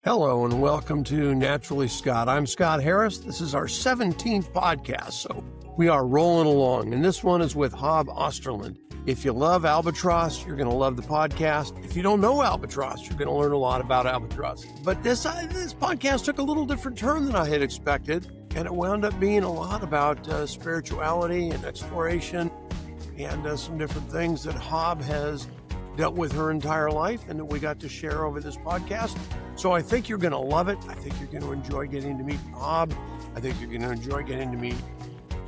Hello and welcome to Naturally Scott. I'm Scott Harris. This is our 17th podcast, so we are rolling along. And this one is with Hob Osterlund. If you love albatross, you're going to love the podcast. If you don't know albatross, you're going to learn a lot about albatross. But this podcast took a little different turn than I had expected, and it wound up being a lot about spirituality and exploration and some different things that Hob has dealt with her entire life and that we got to share over this podcast. So I think you're going to love it. I think you're going to enjoy getting to meet Hob. I think you're going to enjoy getting to meet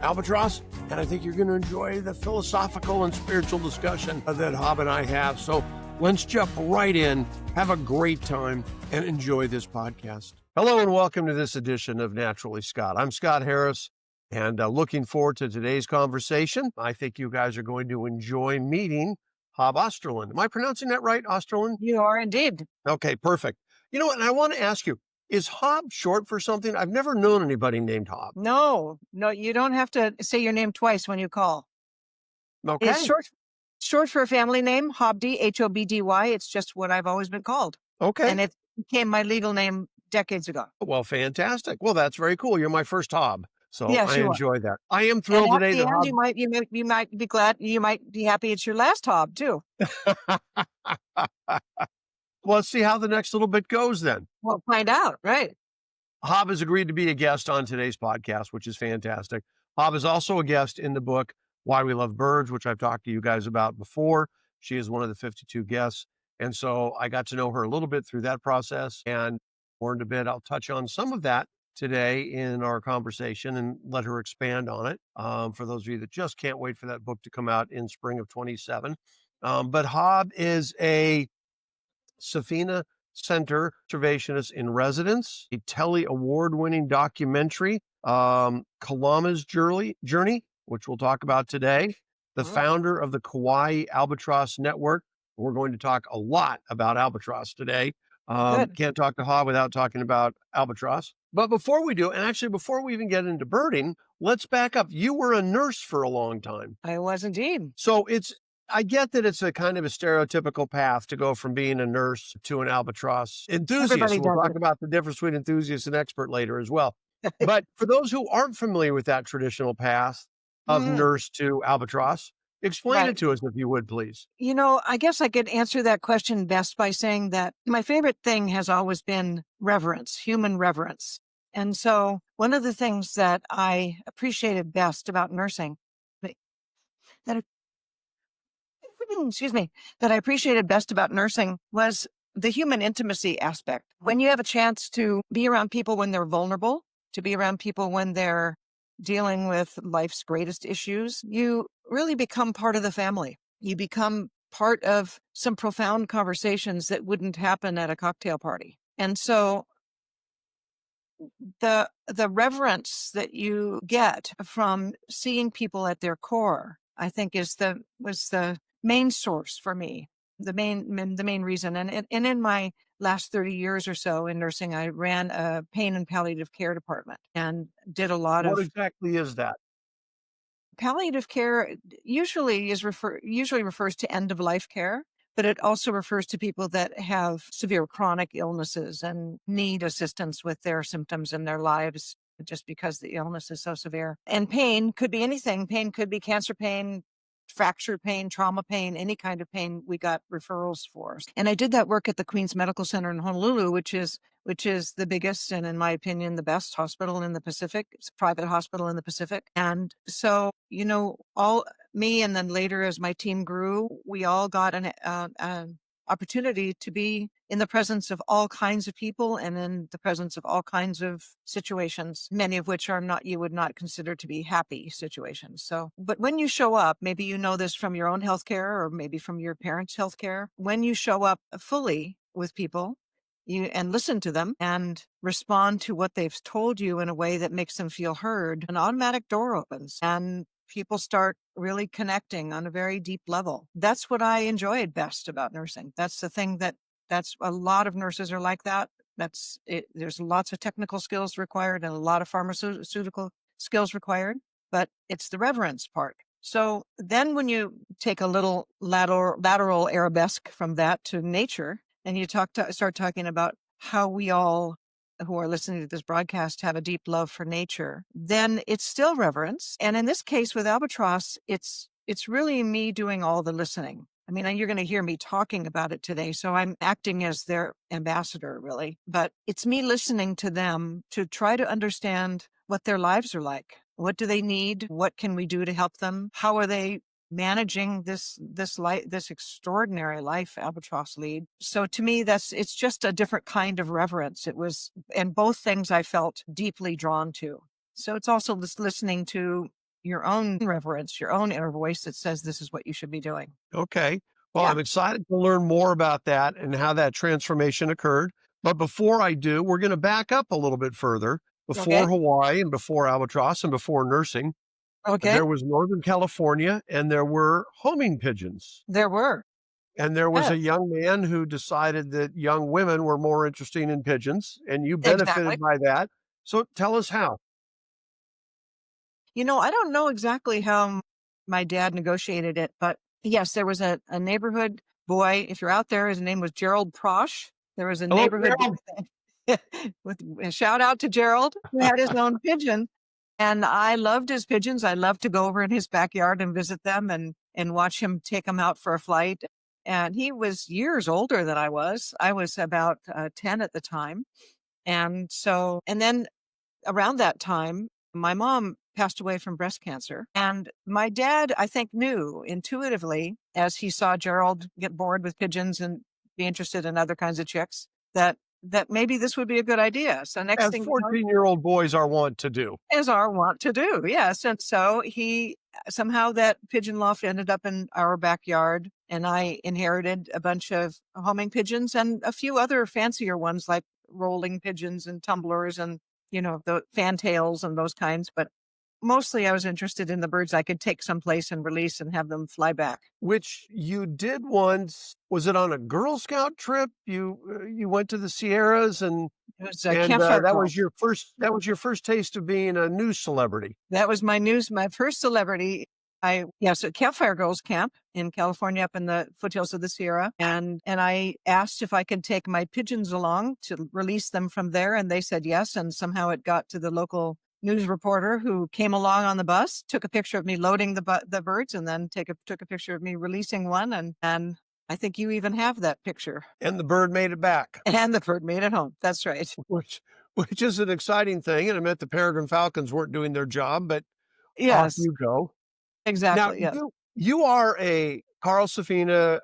Albatross. And I think you're going to enjoy the philosophical and spiritual discussion that Hob and I have. So let's jump right in, have a great time, and enjoy this podcast. Hello and welcome to this edition of Naturally Scott. I'm Scott Harris, and looking forward to today's conversation. I think you guys are going to enjoy meeting Hob Osterlund. Am I pronouncing that right, Osterlund? You are indeed. Okay, perfect. You know what? And I want to ask you, is Hob short for something? I've never known anybody named Hob. No, you don't have to say your name twice when you call. Okay. It's short for a family name, Hobdy, Hobdy. It's just what I've always been called. Okay. And it became my legal name decades ago. Well, fantastic. Well, that's very cool. You're my first Hob. So yes, I enjoy that. I am thrilled and today that Hob... you might be glad, you might be happy it's your last Hob too. Well, let's see how the next little bit goes then. We'll find out, right? Hob has agreed to be a guest on today's podcast, which is fantastic. Hob is also a guest in the book, Why We Love Birds, which I've talked to you guys about before. She is one of the 52 guests. And so I got to know her a little bit through that process and learned a bit. I'll touch on some of that today in our conversation and let her expand on it. For those of you that just can't wait for that book to come out in spring of 27. But Hob is a Safina Center conservationist in residence, a Telly award-winning documentary, Kalama's Journey, which we'll talk about today, the founder of the Kauaʻi Albatross Network. We're going to talk a lot about albatross today. Can't talk to Hob without talking about albatross. But before we do, and actually before we even get into birding, let's back up. You were a nurse for a long time. I was indeed. So I get that it's a kind of a stereotypical path to go from being a nurse to an albatross enthusiast. We'll talk about the difference between enthusiast and expert later as well. But for those who aren't familiar with that traditional path of nurse to albatross, explain it to us, if you would, please. You know, I guess I could answer that question best by saying that my favorite thing has always been reverence, human reverence. And so one of the things that I appreciated best about nursing, that I appreciated best about nursing was the human intimacy aspect. When you have a chance to be around people when they're vulnerable, to be around people when they're dealing with life's greatest issues, you really become part of the family. You become part of some profound conversations that wouldn't happen at a cocktail party. And so the reverence that you get from seeing people at their core, I think was the main source for me, the main reason. And in my last 30 years or so in nursing, I ran a pain and palliative care department and did a lot of... What exactly is that? Palliative care usually refers to end of life care, but it also refers to people that have severe chronic illnesses and need assistance with their symptoms in their lives just because the illness is so severe. And pain could be anything. Pain could be cancer pain, fracture pain, trauma pain, any kind of pain we got referrals for. And I did that work at the Queens Medical Center in Honolulu, which is the biggest and, in my opinion, the best hospital in the Pacific. It's a private hospital in the Pacific. And so, you know, all me and then later as my team grew, we all got an opportunity to be in the presence of all kinds of people and in the presence of all kinds of situations, many of which you would not consider to be happy situations. So, but when you show up, maybe you know this from your own healthcare or maybe from your parents' healthcare, when you show up fully with people, and listen to them and respond to what they've told you in a way that makes them feel heard, an automatic door opens and people start really connecting on a very deep level. That's what I enjoyed best about nursing. That's the thing that's a lot of nurses are like that. That's it. There's lots of technical skills required and a lot of pharmaceutical skills required, but it's the reverence part. So then when you take a little lateral arabesque from that to nature, and you start talking about how we all who are listening to this broadcast have a deep love for nature, then it's still reverence. And in this case with albatross, it's really me doing all the listening. I mean, you're going to hear me talking about it today, so I'm acting as their ambassador, really. But it's me listening to them to try to understand what their lives are like. What do they need? What can we do to help them? How are they managing this extraordinary life albatross lead? So to me, it's just a different kind of reverence. It was, and both things I felt deeply drawn to. So it's also this listening to your own reverence, your own inner voice that says this is what you should be doing. Okay. Well, Yeah. I'm excited to learn more about that and how that transformation occurred. But before I do, we're going to back up a little bit further. Before Okay. Hawaii and before albatross and before nursing, Okay. there was Northern California and there were homing pigeons. There were. And there was Yes. a young man who decided that young women were more interesting in pigeons, and you Exactly. benefited by that. So tell us how. I don't know exactly how my dad negotiated it, but yes, there was a neighborhood boy. If you're out there, his name was Gerald Prosh. There was a Hello, neighborhood Gerald. with a shout out to Gerald, who had his own pigeon. And I loved his pigeons. I loved to go over in his backyard and visit them and watch him take them out for a flight. And he was years older than I was. I was about 10 at the time. And then around that time, my mom passed away from breast cancer. And my dad, I think, knew intuitively, as he saw Gerald get bored with pigeons and be interested in other kinds of chicks, that maybe this would be a good idea. So next As thing you know, 14-year-old boys are wont to do. as our want to do, yes. And so he somehow that pigeon loft ended up in our backyard, and I inherited a bunch of homing pigeons and a few other fancier ones like rolling pigeons and tumblers and the fantails and those kinds. But mostly I was interested in the birds I could take someplace and release and have them fly back. Which you did once. Was it on a Girl Scout trip? You went to the Sierras and It was a campfire that call. was your first taste of being a news celebrity. That was my first celebrity. So Campfire Girls Camp in California up in the foothills of the Sierra. And I asked if I could take my pigeons along to release them from there. And they said yes. And somehow it got to the local news reporter who came along on the bus, took a picture of me loading the birds, and then took a picture of me releasing one. And I think you even have that picture. And the bird made it back. And the bird made it home. That's right. Which is an exciting thing. And it meant the peregrine falcons weren't doing their job, but off Yes, you go. Now, exactly. Yes. you are a Carl Safina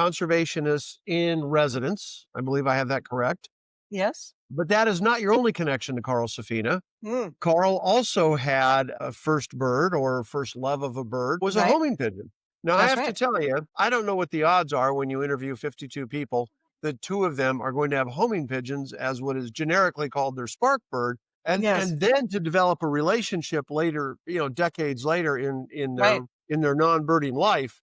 conservationist in residence. I believe I have that correct. Yes. But that is not your only connection to Carl Safina. Mm, Carl also had a first bird or first love of a bird was a right. homing pigeon. Now, I That's have to right. tell you, I don't know what the odds are when you interview 52 people that two of them are going to have homing pigeons as what is generically called their spark bird. Yes. And then to develop a relationship later, decades later Right. in their non-birding life.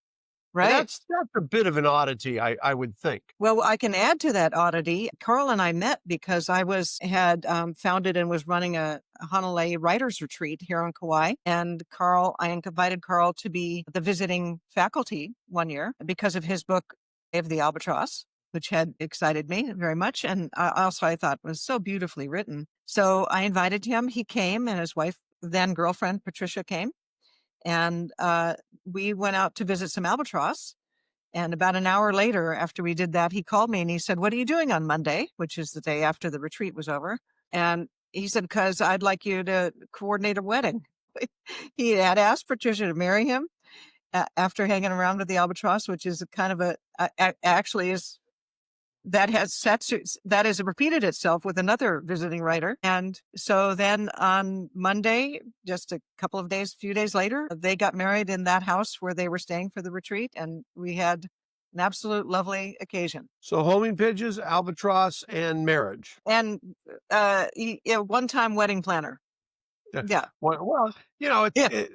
Right. That's a bit of an oddity, I would think. Well, I can add to that oddity. Carl and I met because I had founded and was running a Hanalei writers retreat here on Kauaʻi. And I invited Carl to be the visiting faculty one year because of his book, of the Albatross, which had excited me very much. And I thought was so beautifully written. So I invited him. He came, and his wife, then girlfriend, Patricia, came. And we went out to visit some albatross. And about an hour later, after we did that, he called me and he said, "What are you doing on Monday?" Which is the day after the retreat was over. And he said, "'Cause I'd like you to coordinate a wedding." He had asked Patricia to marry him after hanging around with the albatross, which is kind of actually is that has repeated itself with another visiting writer. And so then on Monday, just a few days later, they got married in that house where they were staying for the retreat. And we had an absolute lovely occasion. So homing pigeons, albatross, and marriage. And one-time wedding planner. Yeah. Well, Yeah.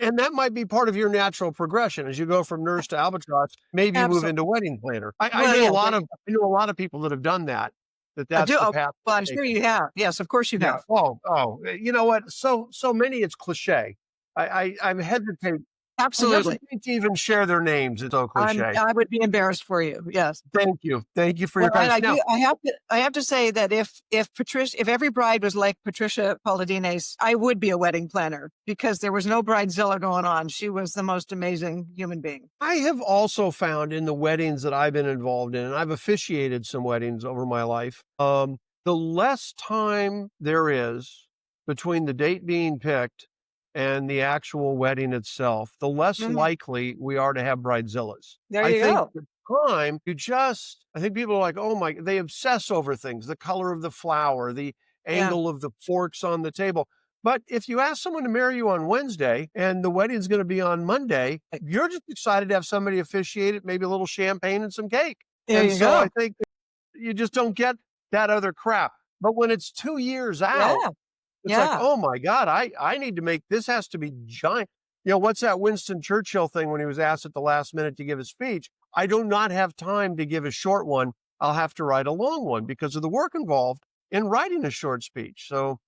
and that might be part of your natural progression as you go from nurse to albatross. Maybe you move into wedding planner. I know a lot of people that have done that. That's the path. Well, I'm sure you have. Yes, of course you have. Oh, you know what? So many it's cliche. I'm hesitant. Absolutely. hesitate to even share their names. It's so cliche. I would be embarrassed for you. Yes. Thank you. Thank you for your Well, and kindness. Now, I have to say that if every bride was like Patricia Paladines, I would be a wedding planner because there was no bridezilla going on. She was the most amazing human being. I have also found in the weddings that I've been involved in, and I've officiated some weddings over my life, the less time there is between the date being picked and the actual wedding itself, the less Mhm. likely we are to have bridezillas. There I you think go. the time I think people are like, oh my, they obsess over things, the color of the flower, the Yeah. angle of the forks on the table. But if you ask someone to marry you on Wednesday and the wedding's going to be on Monday, you're just excited to have somebody officiate it, maybe a little champagne and some cake. There And you so I go. think you just don't get that other crap. But when it's 2 years out, Yeah. it's like, Yeah. oh my God, I need to make this has to be giant. What's that Winston Churchill thing when he was asked at the last minute to give a speech? I do not have time to give a short one. I'll have to write a long one because of the work involved in writing a short speech. So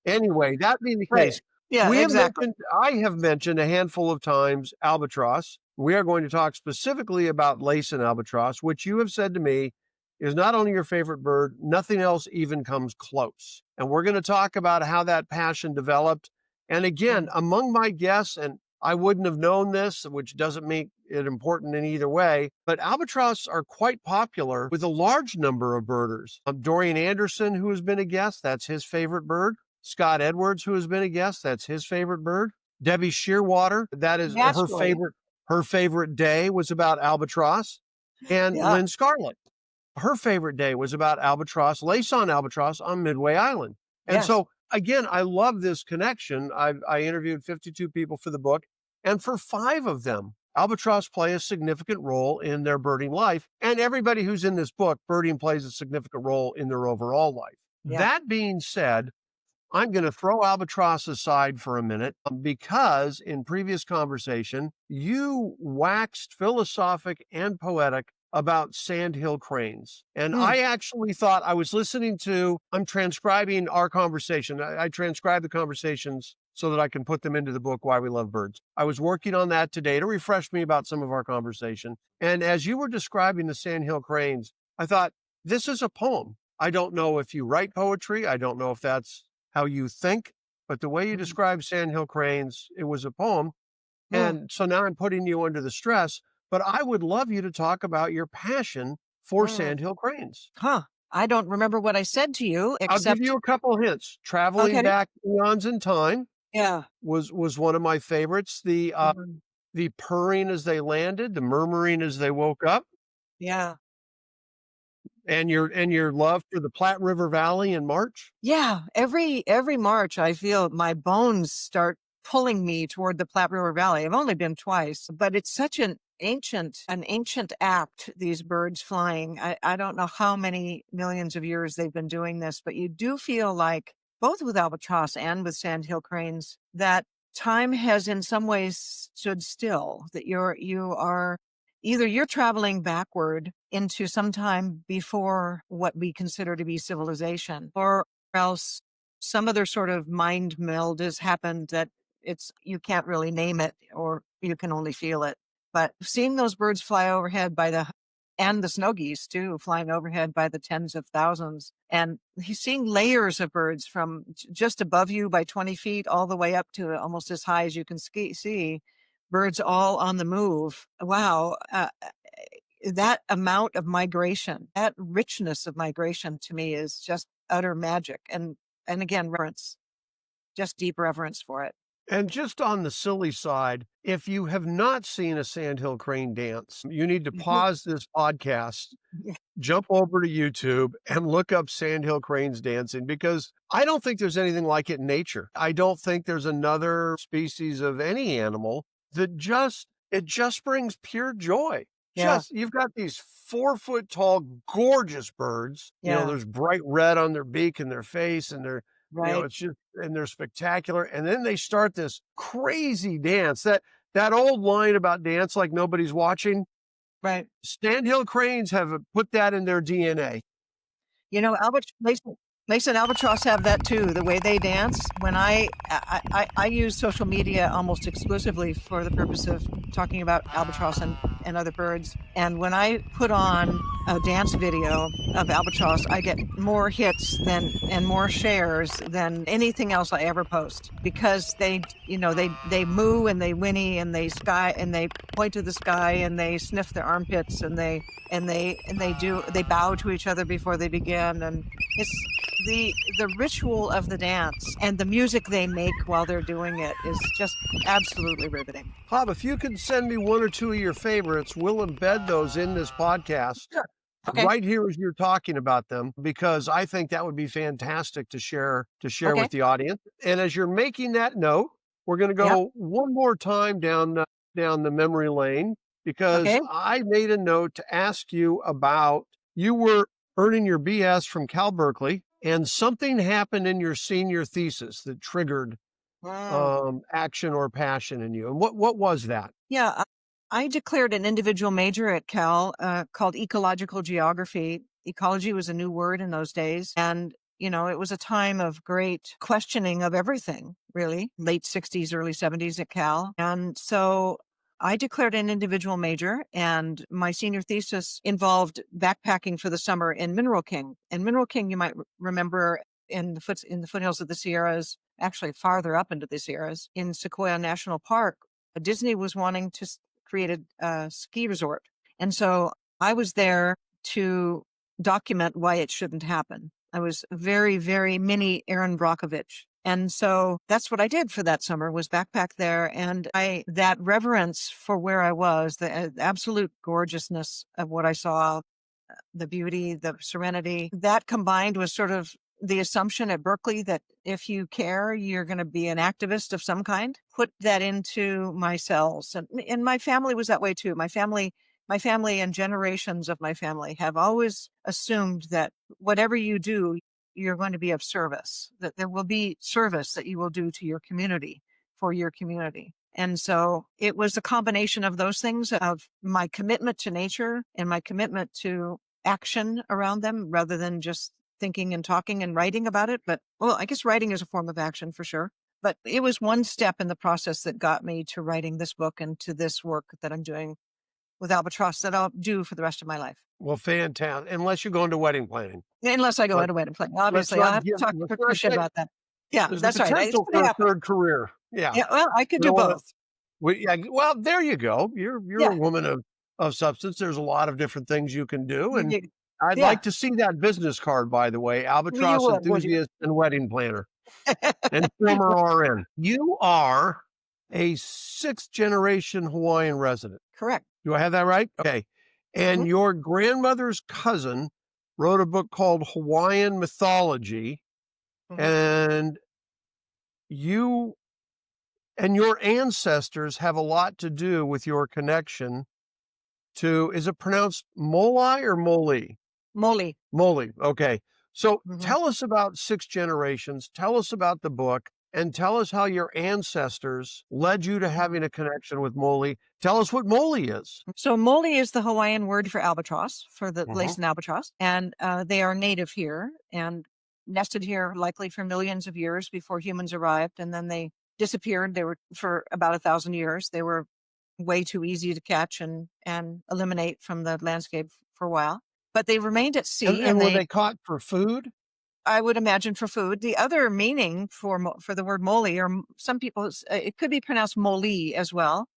anyway, that being the Right. case, Yeah, exactly. I have mentioned a handful of times albatross. We are going to talk specifically about Laysan albatross, which you have said to me is not only your favorite bird, nothing else even comes close. And we're going to talk about how that passion developed. And again, Mhm. among my guests, and I wouldn't have known this, which doesn't make it important in either way, but albatross are quite popular with a large number of birders. Dorian Anderson, who has been a guest, that's his favorite bird. Scott Edwards, who has been a guest, that's his favorite bird. Debbie Shearwater, that is her Naturally. favorite. Her favorite day was about albatross. And Yeah. Lynn Scarlett, her favorite day was about albatross, Laysan albatross on Midway Island. And Yes. so, again, I love this connection. I interviewed 52 people for the book, and for 5 of them, albatross play a significant role in their birding life. And everybody who's in this book, birding plays a significant role in their overall life. Yeah. That being said, I'm going to throw albatross aside for a minute because in previous conversation, you waxed philosophic and poetic about sandhill cranes. And Mm. I actually thought I'm transcribing our conversation. I transcribe the conversations so that I can put them into the book, Why We Love Birds. I was working on that today to refresh me about some of our conversation. And as you were describing the sandhill cranes, I thought, this is a poem. I don't know if you write poetry. I don't know if that's how you think, but the way you describe sandhill cranes, it was a poem. Mm. And so now I'm putting you under the stress, but I would love you to talk about your passion for Mm. sandhill cranes. Huh. I don't remember what I said to you, I'll give except you a couple hints. Traveling okay. back eons in time Yeah. was one of my favorites. Mhm. The purring as they landed, the murmuring as they woke up, Yeah. and your love for the Platte River Valley in March. Yeah. Every March, I feel my bones start pulling me toward the Platte River Valley. I've only been twice, but it's such an ancient act, these birds flying. I don't know how many millions of years they've been doing this, but you do feel like both with albatross and with sandhill cranes that time has in some ways stood still, that you are either you're traveling backward into some time before what we consider to be civilization, or else some other sort of mind meld has happened that you can't really name it, or you can only feel it. But seeing those birds fly overhead and the snow geese too, flying overhead by the tens of thousands, and he's seeing layers of birds from just above you by 20 feet all the way up to almost as high as you can see, birds all on the move. Wow. That amount of migration, that richness of migration to me is just utter magic. And again, reverence, just deep reverence for it. And just on the silly side, if you have not seen a sandhill crane dance, you need to pause this podcast, jump over to YouTube and look up sandhill cranes dancing, because I don't think there's anything like it in nature. I don't think there's another species of any animal that it just brings pure joy. Yeah. You've got these 4-foot tall, gorgeous birds. Yeah. There's bright red on their beak and their face, and Right. it's just, and they're spectacular. And then they start this crazy dance. That old line about dance like nobody's watching. Right. Sandhill cranes have put that in their DNA. Albert Laysan Laysan Albatross have that too. The way they dance. When I use social media almost exclusively for the purpose of talking about albatross and other birds. And when I put on a dance video of albatross, I get more hits and more shares than anything else I ever post, because they moo and they whinny and they point to the sky and they sniff their armpits and they bow to each other before they begin, and it's the ritual of the dance and the music they make while they're doing it is just absolutely riveting. Hob, if you could send me one or two of your favorites, we'll embed those in this podcast. Sure. Okay. Right here as you're talking about them, because I think that would be fantastic to share Okay. with the audience. And as you're making that note, we're going to go one more time down the memory lane, because I made a note to ask you about, you were earning your BS from Cal Berkeley, and something happened in your senior thesis that triggered action or passion in you. And what was that? Yeah, I declared an individual major at Cal called ecological geography. Ecology was a new word in those days. And, it was a time of great questioning of everything, really, late 60s, early 70s at Cal. And so I declared an individual major, and my senior thesis involved backpacking for the summer in Mineral King. And Mineral King, you might remember, in the foothills of the Sierras, actually farther up into the Sierras, in Sequoia National Park, Disney was wanting to create a ski resort. And so I was there to document why it shouldn't happen. I was very, very mini Aaron Brockovich. And so that's what I did for that summer, was backpack there. And that reverence for where I was, the absolute gorgeousness of what I saw, the beauty, the serenity, that combined with sort of the assumption at Berkeley that if you care, you're going to be an activist of some kind, put that into my cells. And my family was that way too. My family and generations of my family have always assumed that whatever you do, you're going to be of service, that there will be service that you will do to your community, for your community. And so it was a combination of those things, of my commitment to nature and my commitment to action around them, rather than just thinking and talking and writing about it. But, well, I guess writing is a form of action for sure. But it was one step in the process that got me to writing this book and to this work that I'm doing with Albatross, that I'll do for the rest of my life. Well, fantastic. Unless you go into wedding planning. Unless I go into wedding planning. Obviously, I'll have to talk to Patricia about that. Yeah, that's right. There's potential for a third career. Yeah. Well, I could do both. Well, there you go. You're a woman of substance. There's a lot of different things you can do. And I'd like to see that business card, by the way, Albatross enthusiast and wedding planner and former RN. You are a 6th generation Hawaiian resident. Correct. Do I have that right? Okay. And your grandmother's cousin wrote a book called Hawaiian Mythology, and you and your ancestors have a lot to do with your connection to, is it pronounced Molai or Moli? Moli. Moli. Okay. So tell us about 6 generations. Tell us about the book, and tell us how your ancestors led you to having a connection with Moli. Tell us what Moli is. So Moli is the Hawaiian word for albatross, for the Laysan albatross. And they are native here and nested here likely for millions of years before humans arrived. And then they disappeared. They were for about 1,000 years. They were way too easy to catch and eliminate from the landscape for a while. But they remained at sea. And were they caught for food? I would imagine for food. The other meaning for the word moli, or some people, it could be pronounced moli as well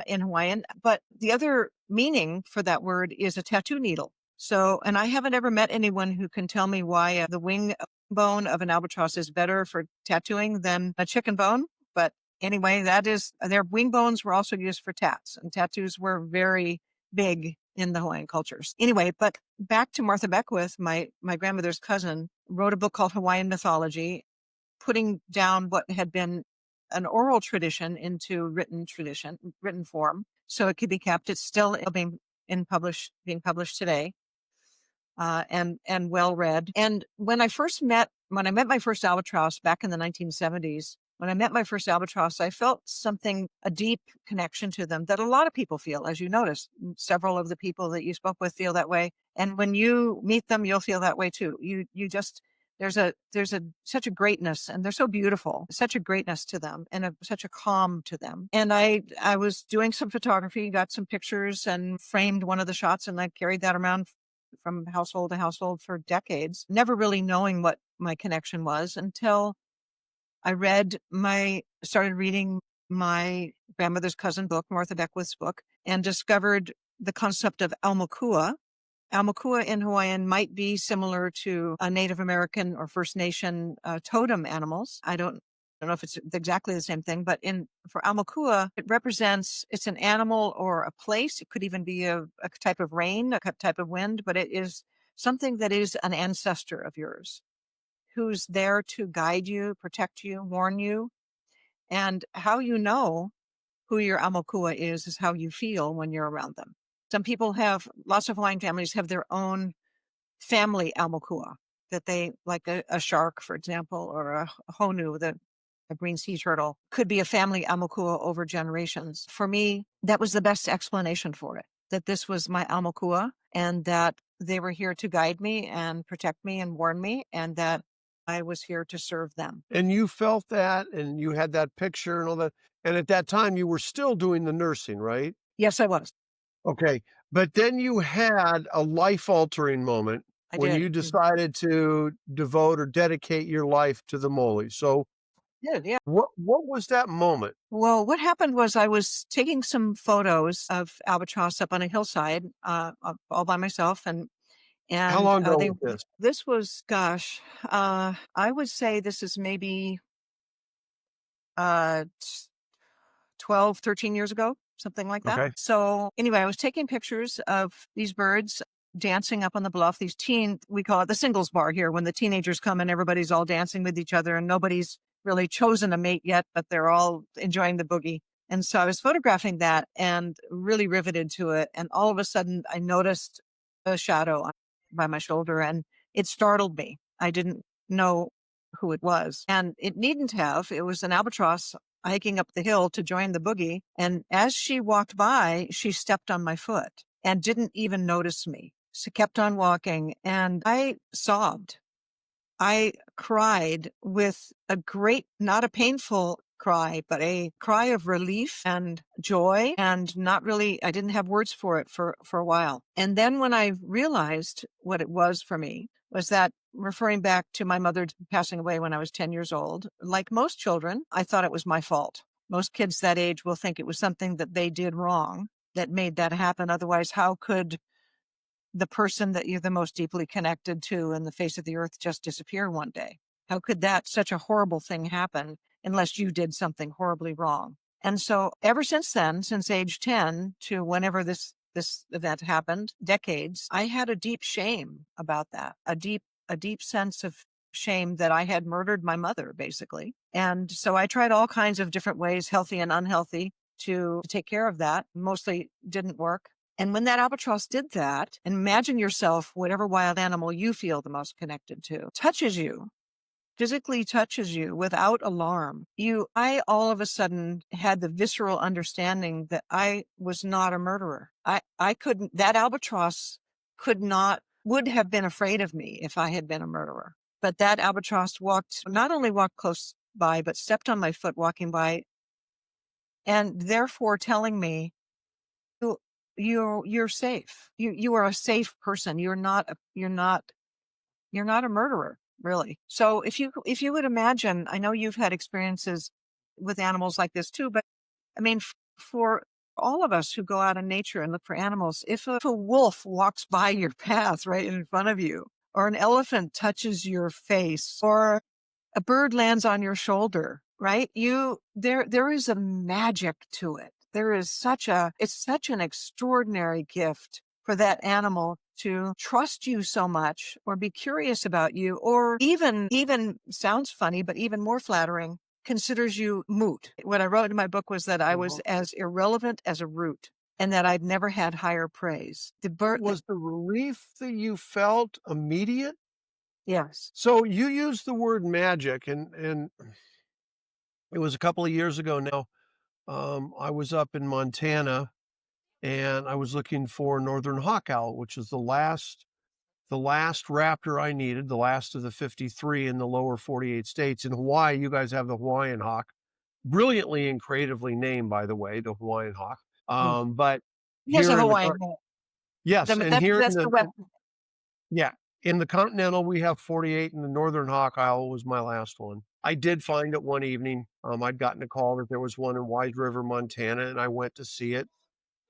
in Hawaiian. But the other meaning for that word is a tattoo needle. So, and I haven't ever met anyone who can tell me why the wing bone of an albatross is better for tattooing than a chicken bone. But anyway, their wing bones were also used for tats, and tattoos were very big in the Hawaiian cultures. Anyway, but back to Martha Beckwith, my grandmother's cousin, wrote a book called Hawaiian Mythology, putting down what had been an oral tradition into written form, so it could be kept. It's still being published today, and well read. And when I met my first albatross back in the 1970s, when I met my first albatross, I felt a deep connection to them that a lot of people feel, as you noticed. Several of the people that you spoke with feel that way. And when you meet them, you'll feel that way too. there's a such a greatness, and they're so beautiful, such a greatness to them, and such a calm to them. And I was doing some photography, got some pictures, and framed one of the shots, and I carried that around from household to household for decades, never really knowing what my connection was until I started reading my grandmother's cousin book, Martha Beckwith's book, and discovered the concept of Aumakua. Aumakua in Hawaiian might be similar to a Native American or First Nation totem animals. I don't know if it's exactly the same thing, but for Aumakua, it's an animal or a place. It could even be a type of rain, a type of wind, but it is something that is an ancestor of yours who's there to guide you, protect you, warn you. And how you know who your Aumakua is how you feel when you're around them. Lots of Hawaiian families have their own family Aumakua that they, like a shark, for example, or a honu, a green sea turtle, could be a family Aumakua over generations. For me, that was the best explanation for it, that this was my Aumakua and that they were here to guide me and protect me and warn me, and that I was here to serve them. And you felt that, and you had that picture and all that. And at that time, you were still doing the nursing, right? Yes, I was. Okay. But then you had a life-altering moment I when did. you decided to devote or dedicate your life to the mole. So Yeah. what was that moment? Well, what happened was I was taking some photos of albatross up on a hillside, all by myself, How and long ago they. was this? This was, gosh, I would say this is maybe uh, 12, 13 years ago, something like that. Okay. So anyway, I was taking pictures of these birds dancing up on the bluff. We call it the singles bar here, when the teenagers come and everybody's all dancing with each other and nobody's really chosen a mate yet, but they're all enjoying the boogie. And so I was photographing that and really riveted to it. And all of a sudden I noticed a shadow by my shoulder and it startled me. I didn't know who it was, and it needn't have. It was an albatross hiking up the hill to join the boogie. And as she walked by, she stepped on my foot and didn't even notice me. She kept on walking and I sobbed. I cried with not a painful cry, but a cry of relief and joy, and I didn't have words for it for a while. And then when I realized what it was for me was that, referring back to my mother passing away when I was 10 years old, like most children, I thought it was my fault. Most kids that age will think it was something that they did wrong that made that happen. Otherwise, how could the person that you're the most deeply connected to in the face of the earth just disappear one day? How could such a horrible thing happen unless you did something horribly wrong? And so ever since then, since age 10 to whenever this event happened, decades, I had a deep shame about that, a deep sense of shame that I had murdered my mother, basically. And so I tried all kinds of different ways, healthy and unhealthy, to take care of that. Mostly didn't work. And when that albatross did that, and imagine yourself, whatever wild animal you feel the most connected to, physically touches you without alarm, I all of a sudden had the visceral understanding that I was not a murderer. That albatross would have been afraid of me if I had been a murderer. But that albatross not only walked close by, but stepped on my foot walking by, and therefore telling me, you're safe. You are a safe person. You're not a murderer, really. So if you would imagine, I know you've had experiences with animals like this too, but I mean, for all of us who go out in nature and look for animals, if a wolf walks by your path right in front of you, or an elephant touches your face, or a bird lands on your shoulder, right? There is a magic to it. It's such an extraordinary gift for that animal to trust you so much, or be curious about you, or even sounds funny, but even more flattering, considers you moot. What I wrote in my book was that I was as irrelevant as a root, and that I'd never had higher praise. Was the relief that you felt immediate? Yes. So you used the word magic, and it was a couple of years ago now. I was up in Montana, and I was looking for northern hawk owl, which is the last the last raptor I needed, the last of the 53 in the lower 48 states. In Hawaii, you guys have the Hawaiian hawk, brilliantly and creatively named, by the way, the Hawaiian hawk. Mm. But He has a here in the Hawaiian hat. yes, and here in That's the the weapon. yeah, in the continental, we have 48, and the northern hawk owl was my last one. I did find it one evening. I'd gotten a call that there was one in Wise River, Montana, and I went to see it.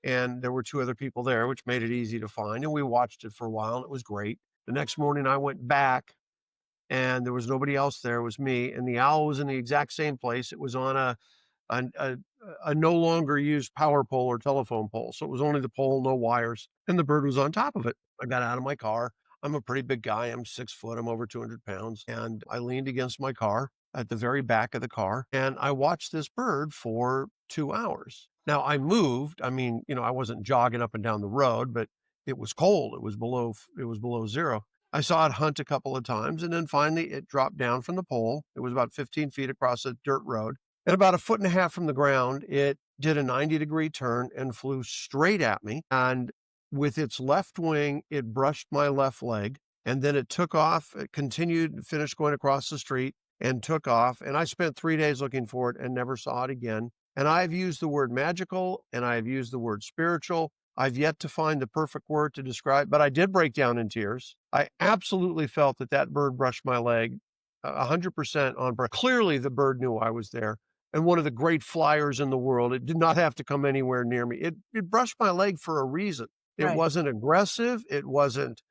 And there were two other people there, which made it easy to find. And we watched it for a while, and it was great. The next morning, I went back, and there was nobody else there. It was me, and the owl was in the exact same place. It was on a, a, a no longer used power pole or telephone pole. So it was only the pole, no wires, and the bird was on top of it. I got out of my car. I'm a pretty big guy. I'm 6 foot. I'm over 200 pounds. And I leaned against my car at the very back of the car, and I watched this bird for 2 hours. Now I moved. I mean, I wasn't jogging up and down the road, but it was cold. It was below zero. I saw it hunt a couple of times, and then finally it dropped down from the pole. It was about 15 feet across a dirt road. And about a foot and a half from the ground, it did a 90-degree turn and flew straight at me. And with its left wing, it brushed my left leg. And then it took off. It continued, finished going across the street and took off. And I spent 3 days looking for it and never saw it again. And I've used the word magical and I've used the word spiritual. I've yet to find the perfect word to describe, but I did break down in tears. I absolutely felt that bird brushed my leg 100% on breath. Clearly, the bird knew I was there. And one of the great flyers in the world. It did not have to come anywhere near me. It brushed my leg for a reason. It Right. wasn't aggressive. It wasn't,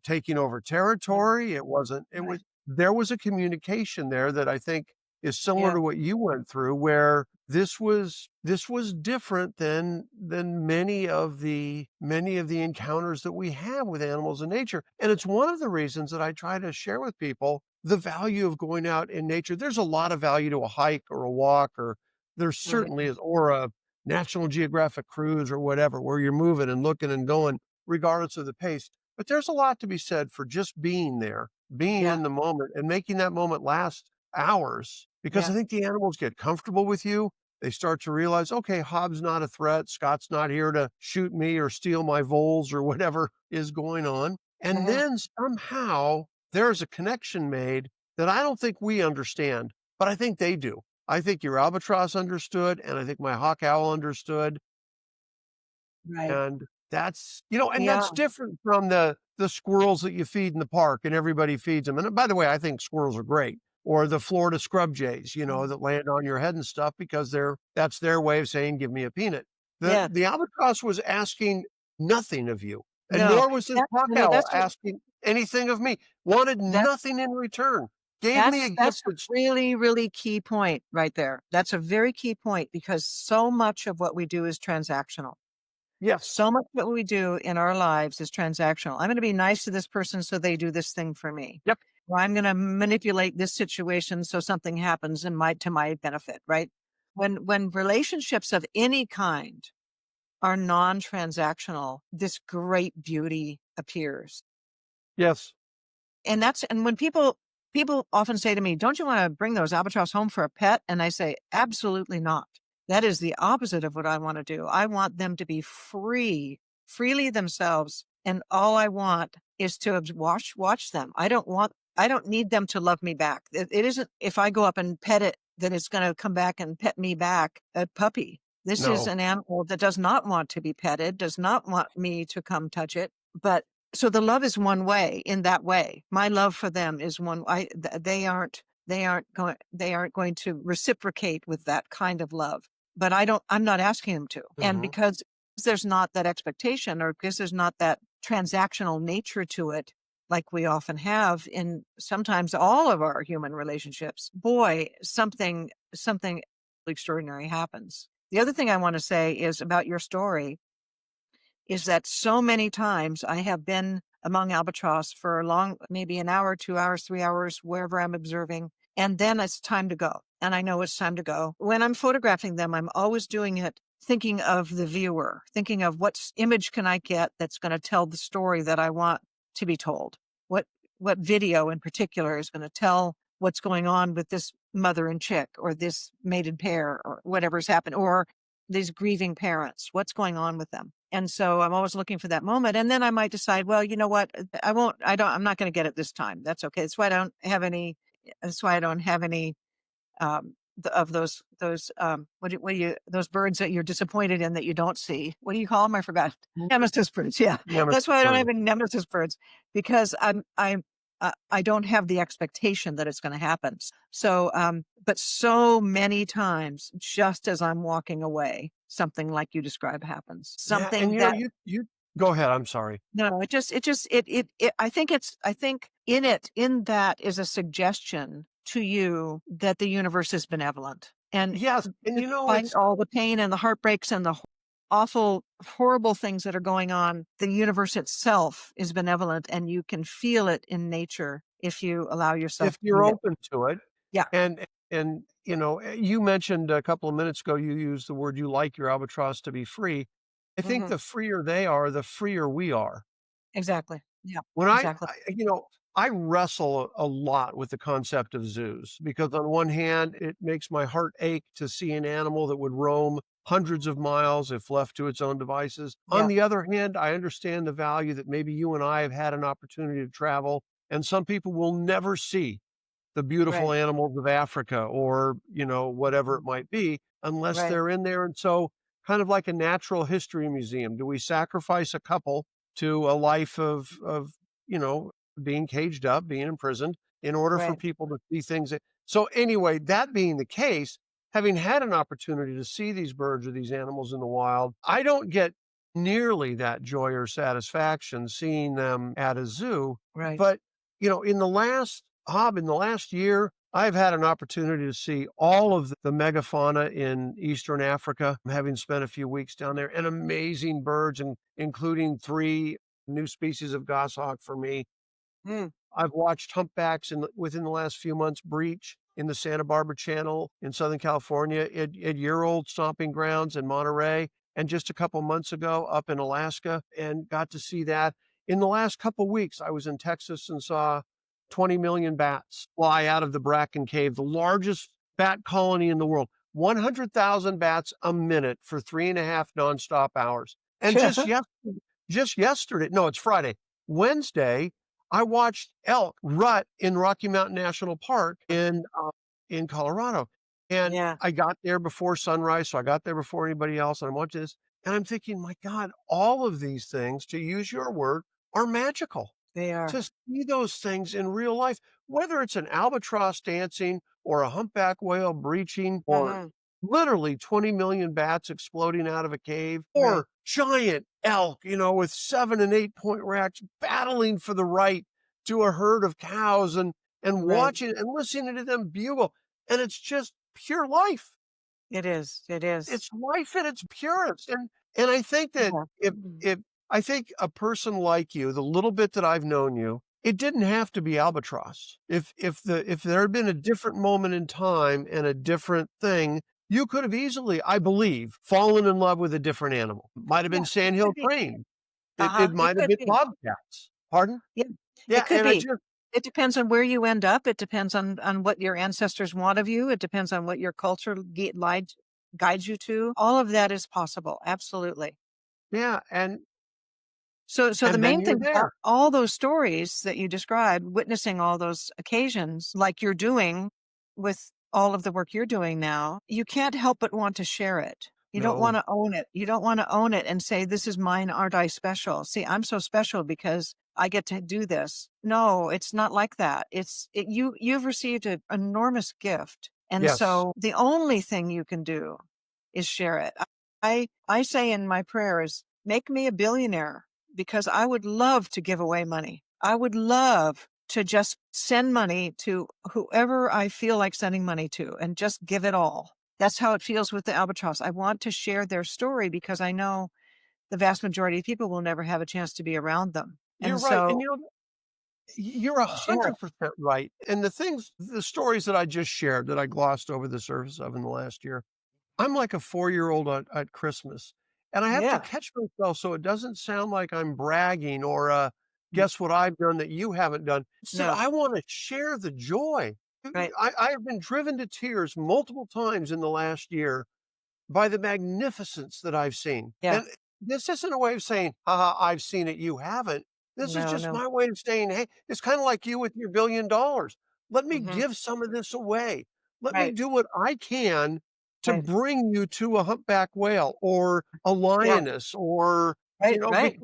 taking over territory. It wasn't, Right. there was a communication there that I think is similar Yeah. to what you went through, where this was different than many of the encounters that we have with animals in nature. And it's one of the reasons that I try to share with people the value of going out in nature. There's a lot of value to a hike or a walk, or there Right. certainly is, or a National Geographic cruise or whatever, where you're moving and looking and going, regardless of the pace. But there's a lot to be said for just being there, being Yeah. in the moment and making that moment last hours, because I Yeah. think the animals get comfortable with you. They start to realize, okay, Hob's not a threat. Scott's not here to shoot me or steal my voles or whatever is going on. And Yeah. then somehow there's a connection made that I don't think we understand, but I think they do. I think your albatross understood, and I think my hawk owl understood. Right. And and Yeah. that's different from the squirrels that you feed in the park and everybody feeds them. And by the way, I think squirrels are great. Or the Florida scrub jays, Mm. that land on your head and stuff, because that's their way of saying, give me a peanut. The Yeah. the albatross was asking nothing of you. And No. nor was this hawk owl That's asking anything of me. Wanted that nothing in return. Gave me a gift that's a that's really, really key point right there. That's a very key point because so much of what we do is transactional. yes. So much of what we do in our lives is transactional. I'm going to be nice to this person so they do this thing for me. Yep. Or I'm going to manipulate this situation so something happens to my benefit, right? When relationships of any kind are non-transactional, this great beauty appears. Yes. And when people often say to me, "Don't you want to bring those albatross home for a pet?" And I say, "Absolutely not. That is the opposite of what I want to do. I want them to be freely themselves, and all I want is to watch them. I don't need them to love me back. It isn't if I go up and pet it that it's going to come back and pet me back, a puppy. This is No. an animal that does not want to be petted, does not want me to come touch it, but so the love is one way in that way. My love for them is one. They aren't going to reciprocate with that kind of love. But I'm not asking them to. And Mhm. because there's not that expectation, or because there's not that transactional nature to it, like we often have in sometimes all of our human relationships, boy, something extraordinary happens. The other thing I want to say is about your story is that so many times I have been among albatross for a long, maybe an hour, 2 hours, 3 hours, wherever I'm observing. And then it's time to go. And I know it's time to go. When I'm photographing them, I'm always doing it thinking of the viewer, thinking of what image can I get that's going to tell the story that I want to be told. What video in particular is going to tell what's going on with this mother and chick, or this mated pair, or whatever's happened, or these grieving parents, what's going on with them. And so I'm always looking for that moment. And then I might decide, well, you know what? I'm not going to get it this time. That's okay. That's why I don't have any of those birds that you're disappointed in that you don't see. What do you call them? I forgot. Nemesis birds. Yeah, that's why I don't have any nemesis birds, because I don't have the expectation that it's going to happen. So, but so many times, just as I'm walking away, something like you describe happens. Something and that you go ahead. I'm sorry. no, I think in that is a suggestion to you that the universe is benevolent. And Yes, and despite all the pain and the heartbreaks and the awful, horrible things that are going on, the universe itself is benevolent, and you can feel it in nature if you allow yourself if to you're be there. open to it. Yeah. And you mentioned a couple of minutes ago, you used the word, you like your albatross to be free. I think Mhm. the freer they are, the freer we are. Exactly. Yeah, When exactly. I wrestle a lot with the concept of zoos, because on one hand, it makes my heart ache to see an animal that would roam hundreds of miles if left to its own devices. On Yeah, the other hand, I understand the value that maybe you and I have had an opportunity to travel, and some people will never see the beautiful right. animals of Africa, or, whatever it might be, unless Right. they're in there. And so, kind of like a natural history museum, do we sacrifice a couple to a life of, you know, being caged up, being imprisoned, in order for Right. people to see things so anyway, that being the case, having had an opportunity to see these birds or these animals in the wild, I don't get nearly that joy or satisfaction seeing them at a zoo. Right. But, in the last year, I've had an opportunity to see all of the megafauna in Eastern Africa, having spent a few weeks down there, and amazing birds, including 3 new species of goshawk for me. Mm. I've watched humpbacks within the last few months breach in the Santa Barbara Channel in Southern California, at year-old stomping grounds in Monterey, and just a couple months ago up in Alaska, and got to see that. In the last couple weeks, I was in Texas and saw 20 million bats fly out of the Bracken Cave, the largest bat colony in the world. 100,000 bats a minute for 3.5 nonstop hours. And just yesterday, no, it's Friday, Wednesday, I watched elk rut in Rocky Mountain National Park in Colorado. And Yeah, I got there before sunrise, so I got there before anybody else, and I'm watching this, and I'm thinking, my God, all of these things, to use your word, are magical. they are. To see those things in real life, whether it's an albatross dancing or a humpback whale breaching, or Mhm. literally 20 million bats exploding out of a cave, Right. or giant elk, with 7 and 8 point racks battling for the right to a herd of cows, and Right. watching and listening to them bugle. And it's just pure life. It is. It is. It's life at its purest. And I think that Yeah. if Mhm. if I think a person like you, the little bit that I've known you, it didn't have to be albatross. If there had been a different moment in time and a different thing, you could have easily, I believe, fallen in love with a different animal. Might have Yeah, been it could sandhill be. crane. It Uh-huh. It might have could been be. bobcats. Pardon? Yeah, it Yeah, could and I be. just It depends on where you end up. It depends on what your ancestors want of you. It depends on what your culture guides you to. All of that is possible. Absolutely. yeah, So the and then main you're thing about there. all those stories that you described, witnessing all those occasions, like you're doing with all of the work you're doing now, you can't help but want to share it. You don't want No. to own it. You don't want to own it and say, "This is mine. Aren't I special? See, I'm so special because I get to do this." No, it's not like that. You've received an enormous gift, and Yes. so the only thing you can do is share it. I say in my prayers, make me a billionaire, because I would love to give away money. I would love to just send money to whoever I feel like sending money to and just give it all. That's how it feels with the albatross. I want to share their story because I know the vast majority of people will never have a chance to be around them. You're And right, and so you're share it. 100% right. And the stories that I just shared, that I glossed over the surface of in the last year, I'm like a 4-year-old at Christmas, and I have to Yeah. catch myself so it doesn't sound like I'm bragging, or, Mm. guess what I've done that you haven't done. Instead, No. I wanna share the joy. Right. I have been driven to tears multiple times in the last year by the magnificence that I've seen. Yeah. this isn't a way of saying, haha, I've seen it, you haven't. This is No, just no. my way of saying, hey, it's kind of like you with your $1 billion. Let me Hmm. give some of this away. Let me Right, do what I can to right. bring you to a humpback whale or a Yeah, lioness or, right, right.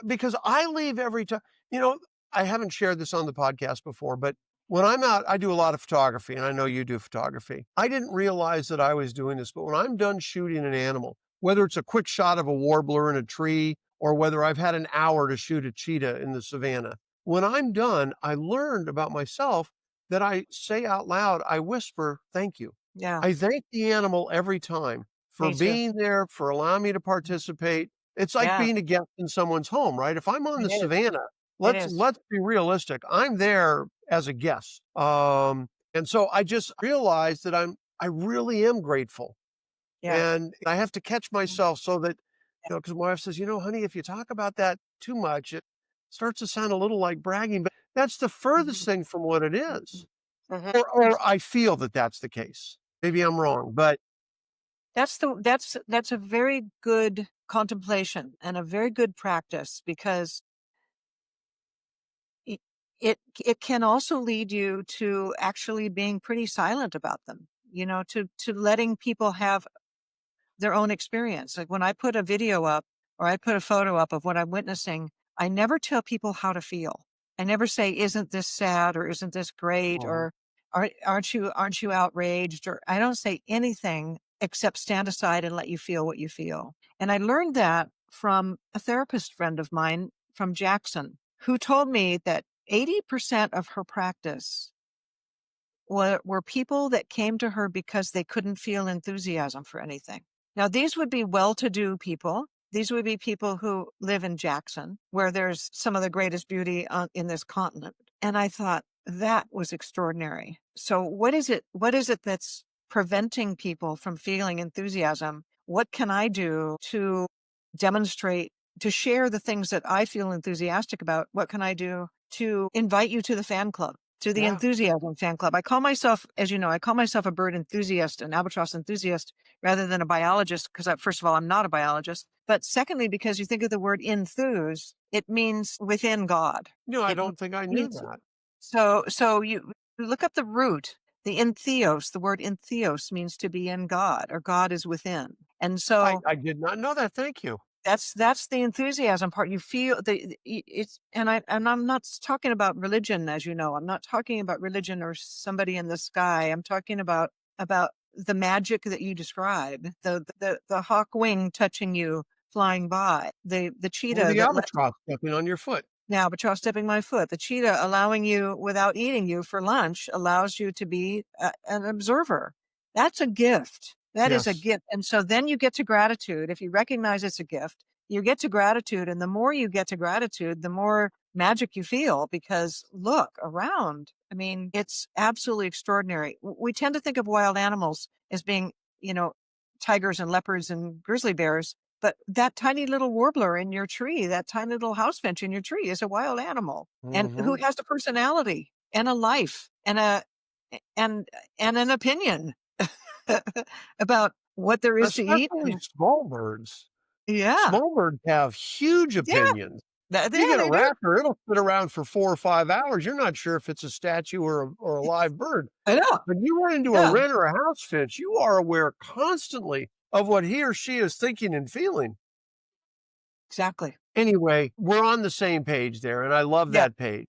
because I leave every time, you know, I haven't shared this on the podcast before, but when I'm out, I do a lot of photography, and I know you do photography. I didn't realize that I was doing this, but when I'm done shooting an animal, whether it's a quick shot of a warbler in a tree or whether I've had an hour to shoot a cheetah in the savannah, when I'm done, I learned about myself that I say out loud, I whisper, thank you. Yeah, I thank the animal every time for me too. being there, for allowing me to participate. It's like Yeah, being a guest in someone's home, right? If I'm on it the is. savannah, It let's is. let's be realistic. I'm there as a guest. And so I just realized that I really am grateful. Yeah. And I have to catch myself so that, because my wife says, honey, if you talk about that too much, it starts to sound a little like bragging, but that's the furthest Mhm. thing from what it is. Mhm. Or I feel that that's the case. Maybe I'm wrong, but That's a very good contemplation and a very good practice because it it can also lead you to actually being pretty silent about them, to letting people have their own experience. Like when I put a video up or I put a photo up of what I'm witnessing, I never tell people how to feel. I never say, "Isn't this sad?" or "Isn't this great?" uh or "Aren't you outraged?" or I don't say anything except stand aside and let you feel what you feel. And I learned that from a therapist friend of mine from Jackson, who told me that 80% of her practice were people that came to her because they couldn't feel enthusiasm for anything. Now, these would be well-to-do people. These would be people who live in Jackson, where there's some of the greatest beauty in this continent. And I thought that was extraordinary. So what is it? What is it that's preventing people from feeling enthusiasm? What can I do to demonstrate, to share the things that I feel enthusiastic about? What can I do to invite you to the fan club? To the yeah. enthusiasm fan club. I call myself, as you know, I call myself a bird enthusiast, an albatross enthusiast, rather than a biologist, because first of all, I'm not a biologist. But secondly, because you think of the word enthuse, it means within God. I It don't think I knew means that. so you look up the root, the entheos, the word entheos means to be in God, or God is within. And I, so I did not know that. Thank you. that's the enthusiasm part. You feel it's, and I'm not talking about religion, as you know. I'm not talking about religion or somebody in the sky. I'm talking about the magic that you describe, the hawk wing touching you flying by, the Or cheetah the that albatross stepping on your foot. the albatross stepping my foot, the cheetah allowing you without eating you for lunch allows you to be an observer. That's a gift. That is a Yes. gift. And so then you get to gratitude. If you recognize it's a gift, you get to gratitude. And the more you get to gratitude, the more magic you feel because look around. I mean, it's absolutely extraordinary. We tend to think of wild animals as being, you know, tigers and leopards and grizzly bears. But that tiny little warbler in your tree, that tiny little house finch in your tree is a wild animal and who Hmm. has a personality and a life and and an opinion about what there is to eat. Especially small birds. Yeah. Small birds have huge Yeah. opinions. You Yeah, get a they do. raptor, it'll sit around for 4 or 5 hours. You're not sure if it's a statue or a live bird. I know. When you run into a Yeah, wren or a house finch, you are aware constantly of what he or she is thinking and feeling. exactly. Anyway, we're on the same page there, and I love Yeah. that page.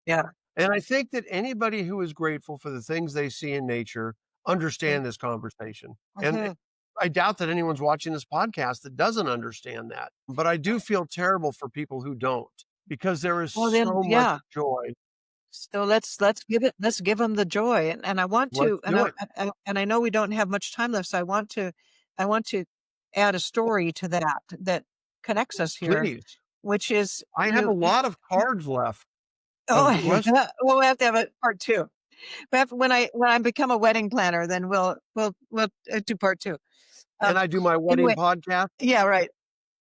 Yeah. And I think that anybody who is grateful for the things they see in nature understand this conversation. And Mhm. I doubt that anyone's watching this podcast that doesn't understand that. But I do feel terrible for people who don't because there is Well, then, so much yeah. joy. So let's give them the joy, and I want Let's to, do it. and I know we don't have much time left, so I want to add a story to that connects us here, Please. which is I have a lot of cards left oh, of questions. well, we have to have a part two. When I become a wedding planner, then we'll do part two. And Um, I do my wedding anyway, podcast. yeah, right.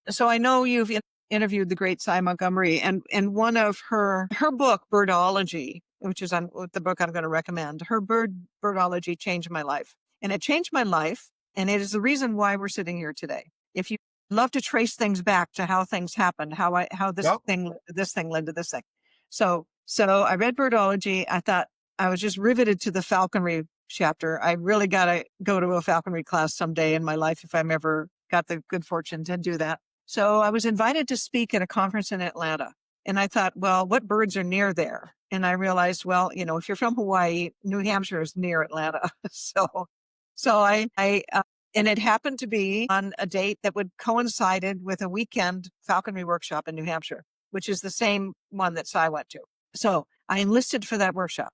So I know you've interviewed the great Cy Montgomery, and one of her book, Birdology, which is the book I'm going to recommend. Her birdology changed my life, and it changed my life, and it is the reason why we're sitting here today. If you love to trace things back to how things happened, how this Yep. thing led to this thing. So I read birdology. I thought I was just riveted to the falconry chapter. I really got to go to a falconry class someday in my life if I'm ever got the good fortune to do that. So I was invited to speak at a conference in Atlanta. And I thought, well, what birds are near there? And I realized, well, if you're from Hawaii, New Hampshire is near Atlanta. And it happened to be on a date that would coincided with a weekend falconry workshop in New Hampshire, which is the same one that Cy went to. So I enlisted for that workshop.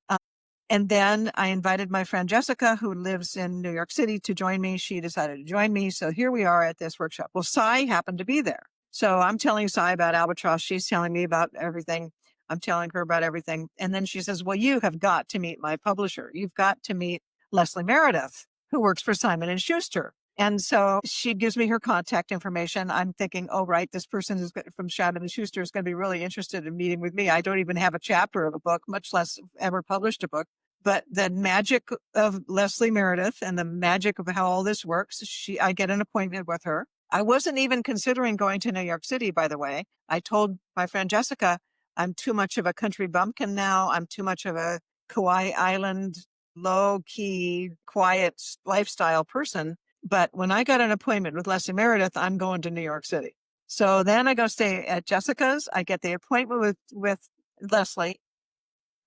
And then I invited my friend Jessica, who lives in New York City, to join me. She decided to join me. So here we are at this workshop. Well, Cy happened to be there. So I'm telling Cy about albatross. She's telling me about everything. I'm telling her about everything. And then she says, well, you have got to meet my publisher. You've got to meet Leslie Meredith, who works for Simon & Schuster. And so she gives me her contact information. I'm thinking, oh, right, this person from Simon & Schuster is going to be really interested in meeting with me. I don't even have a chapter of a book, much less ever published a book. But the magic of Leslie Meredith and the magic of how all this works, I get an appointment with her. I wasn't even considering going to New York City, by the way. I told my friend Jessica, I'm too much of a country bumpkin now. I'm too much of a Kauaʻi Island, low-key, quiet lifestyle person. But when I got an appointment with Leslie Meredith, I'm going to New York City. So then I go stay at Jessica's. I get the appointment with Leslie.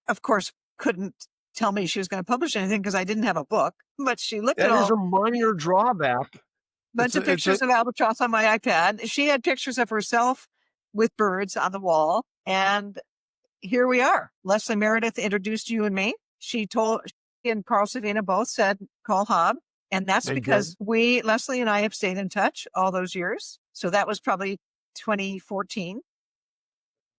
Of course, couldn't tell me she was going to publish anything because I didn't have a book. But she looked at That all is a minor drawback. bunch of pictures of albatross on my iPad. She had pictures of herself with birds on the wall. And here we are. Leslie Meredith introduced you and me. She and Carl Savina both said, call Hob. And that's because Leslie and I have stayed in touch all those years. So that was probably 2014.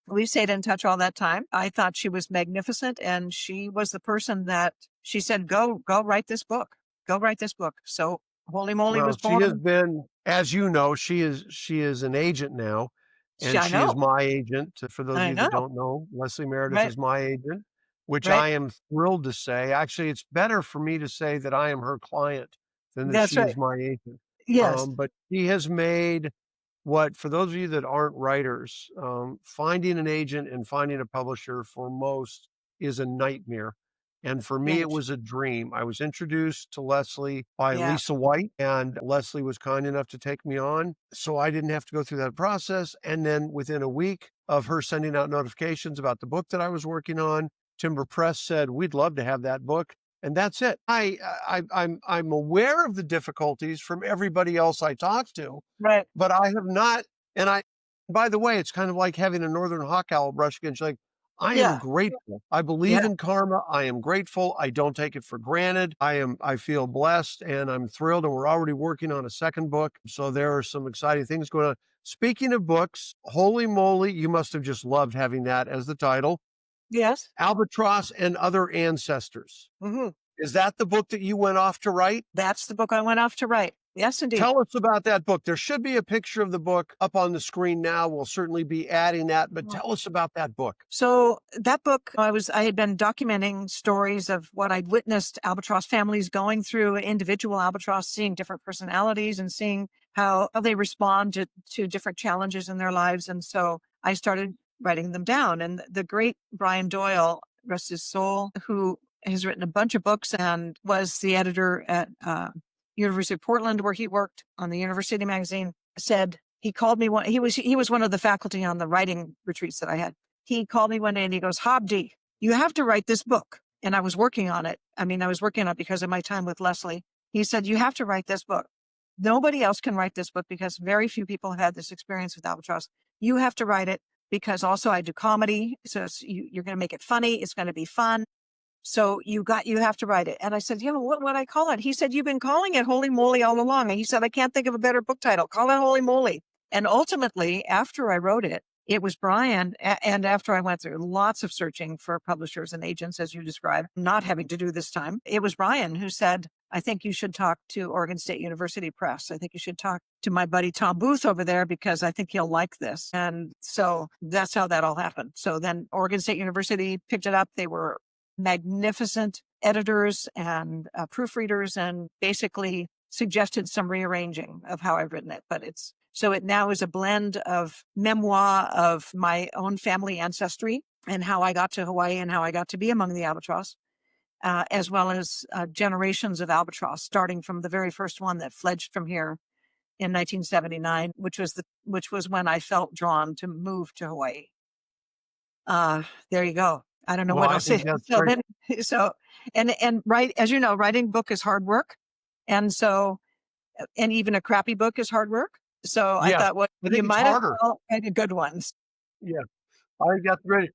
We stayed in touch all that time. I thought she was magnificent. And she was the person that she said, go write this book. Go write this book. So Holy Moly was born. She has been, as you know, she is an agent now. And she is my agent. For those of you that don't know, Leslie Meredith is my agent, which I am thrilled to say. Actually, it's better for me to say that I am her client than that she is my agent. Yes. But she has made for those of you that aren't writers, finding an agent and finding a publisher for most is a nightmare. And for me, it was a dream. I was introduced to Leslie by Lisa White, and Leslie was kind enough to take me on. So I didn't have to go through that process. And then within a week of her sending out notifications about the book that I was working on, Timber Press said, we'd love to have that book. And that's it. I'm aware of the difficulties from everybody else I talk to, but I have not. And by the way, it's kind of like having a northern hawk owl brush against you. Like, I am grateful. I believe in karma. I am grateful. I don't take it for granted. I feel blessed and I'm thrilled. And we're already working on a second book. So there are some exciting things going on. Speaking of books, holy moly, you must have just loved having that as the title. Yes. Albatross and Other Ancestors. Mm-hmm. Is that the book that you went off to write? That's the book I went off to write. Yes, indeed. Tell us about that book. There should be a picture of the book up on the screen now. We'll certainly be adding that, but tell us about that book. So that book, I had been documenting stories of what I'd witnessed albatross families going through, individual albatross, seeing different personalities and seeing how they respond to different challenges in their lives. And so I started writing them down. And the great Brian Doyle, rest his soul, who has written a bunch of books and was the editor at University of Portland, where he worked on the University magazine, said he called me he was one of the faculty on the writing retreats that I had. He called me one day and he goes, Hob D, you have to write this book. And I was working on it. I was working on it because of my time with Leslie. He said, you have to write this book. Nobody else can write this book because very few people have had this experience with albatross. You have to write it because also I do comedy. So you're going to make it funny. It's going to be fun. So you have to write it. And I said, what would I call it? He said, you've been calling it Holy Moly all along. And he said, I can't think of a better book title. Call it Holy Moly. And ultimately, after I wrote it, it was Brian. And after I went through lots of searching for publishers and agents, as you described, not having to do this time, it was Brian who said, I think you should talk to Oregon State University Press. I think you should talk to my buddy Tom Booth over there because I think he'll like this. And so that's how that all happened. So then Oregon State University picked it up. They were magnificent editors and proofreaders. And basically suggested some rearranging of how I've written it, but so it now is a blend of memoir of my own family ancestry and how I got to Hawaii and how I got to be among the albatross, as well as generations of albatross, starting from the very first one that fledged from here in 1979, which was when I felt drawn to move to Hawaii. There you go. I don't know Well, what I else. So think that's so great. then, so and right, as you know, writing a book is hard work, and so and even a crappy book is hard work. So I Yeah, thought, well, I you think it's might as harder. well write a good ones. Yeah, I think that's great.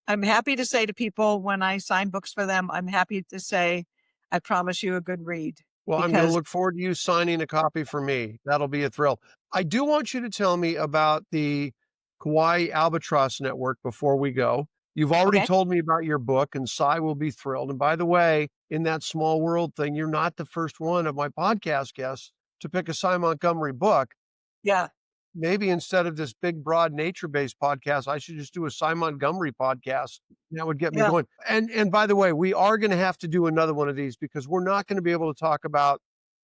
I'm happy to say to people when I sign books for them, I'm happy to say, I promise you a good read, Well, I'm going to because look forward to you signing a copy for me. That'll be a thrill. I do want you to tell me about the Kauaʻi Albatross Network before we go. You've already okay, told me about your book, and Cy will be thrilled. And by the way, in that small world thing, you're not the first one of my podcast guests to pick a Cy Montgomery book. yeah, Maybe instead of this big, broad, nature-based podcast, I should just do a Cy Montgomery podcast. That would get me yeah, going. And by the way, we are going to have to do another one of these because we're not going to be able to talk about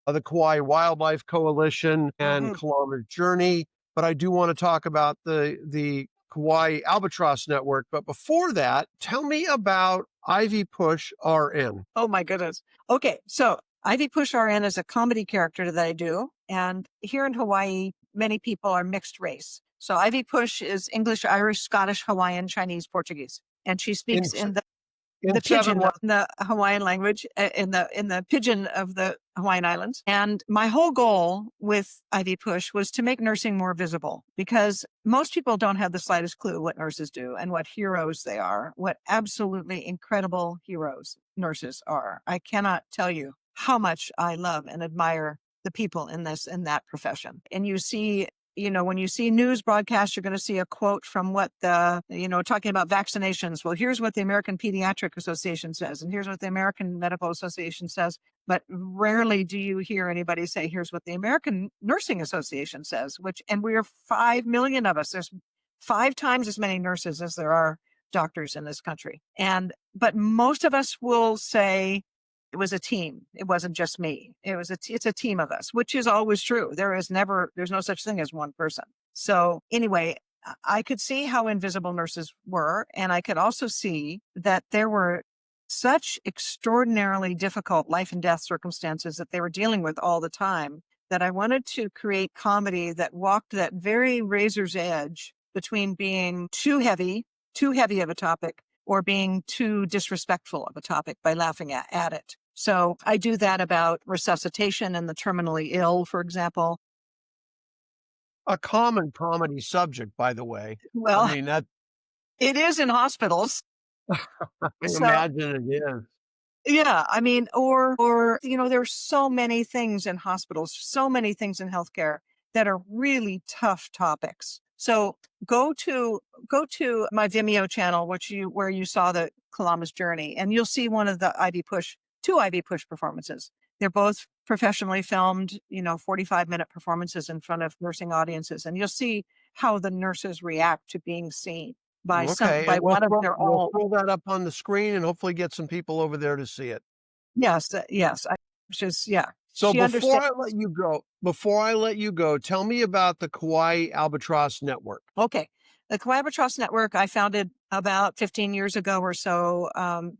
the Kauaʻi Wildlife Coalition and hmm Kilometer Journey, but I do want to talk about the Kauaʻi Albatross Network. But before that, tell me about Ivy Push RN. Oh my goodness. Okay, so Ivy Push RN is a comedy character that I do, and here in Hawaii, many people are mixed race. So Ivy Push is English, Irish, Scottish, Hawaiian, Chinese, Portuguese, and she speaks In in in the seven pigeon of words. the Hawaiian language, in the pigeon of the Hawaiian Islands. And my whole goal with Ivy Push was to make nursing more visible, because most people don't have the slightest clue what nurses do and what heroes they are, what absolutely incredible heroes nurses are. I cannot tell you how much I love and admire the people in that profession. And you see, when you see news broadcasts, you're going to see a quote from what talking about vaccinations. Well, here's what the American Pediatric Association says, and here's what the American Medical Association says. But rarely do you hear anybody say, here's what the American Nursing Association says, and we are 5 million of us. There's 5 times as many nurses as there are doctors in this country. But most of us will say, it was a team. It wasn't just me. It's a team of us, which is always true. There's no such thing as one person. So anyway, I could see how invisible nurses were. And I could also see that there were such extraordinarily difficult life and death circumstances that they were dealing with all the time, that I wanted to create comedy that walked that very razor's edge between being too heavy of a topic, or being too disrespectful of a topic by laughing at it. So I do that about resuscitation and the terminally ill, for example. A common comedy subject, by the way. I Well, mean, that it is in hospitals. I So imagine it is. yeah, I mean, there's so many things in hospitals, so many things in healthcare that are really tough topics. So go to my Vimeo channel, where you saw the Kalama's journey, and you'll see one of the two Ivy Push performances. They're both professionally filmed, 45-minute performances in front of nursing audiences, and you'll see how the nurses react to being seen Okay, by and one of their we'll own. throw that up on the screen and hopefully get some people over there to see it. Yes, yes. Yeah. So She understands. before I let you go, tell me about the Kauaʻi Albatross Network. Okay. The Kauaʻi Albatross Network I founded about 15 years ago or so,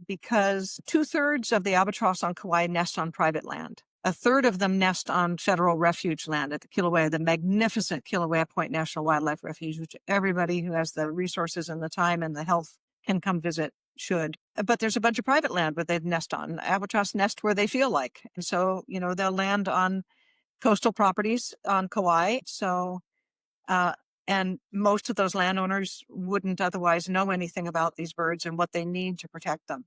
because 2/3 of the albatross on Kauai nest on private land. A third of them nest on federal refuge land at the magnificent Kilauea Point National Wildlife Refuge, which everybody who has the resources and the time and the health can come visit should. But there's a bunch of private land where they nest on. Albatross nest where they feel like. And so, they'll land on coastal properties on Kauai. So, uh, and most of those landowners wouldn't otherwise know anything about these birds and what they need to protect them.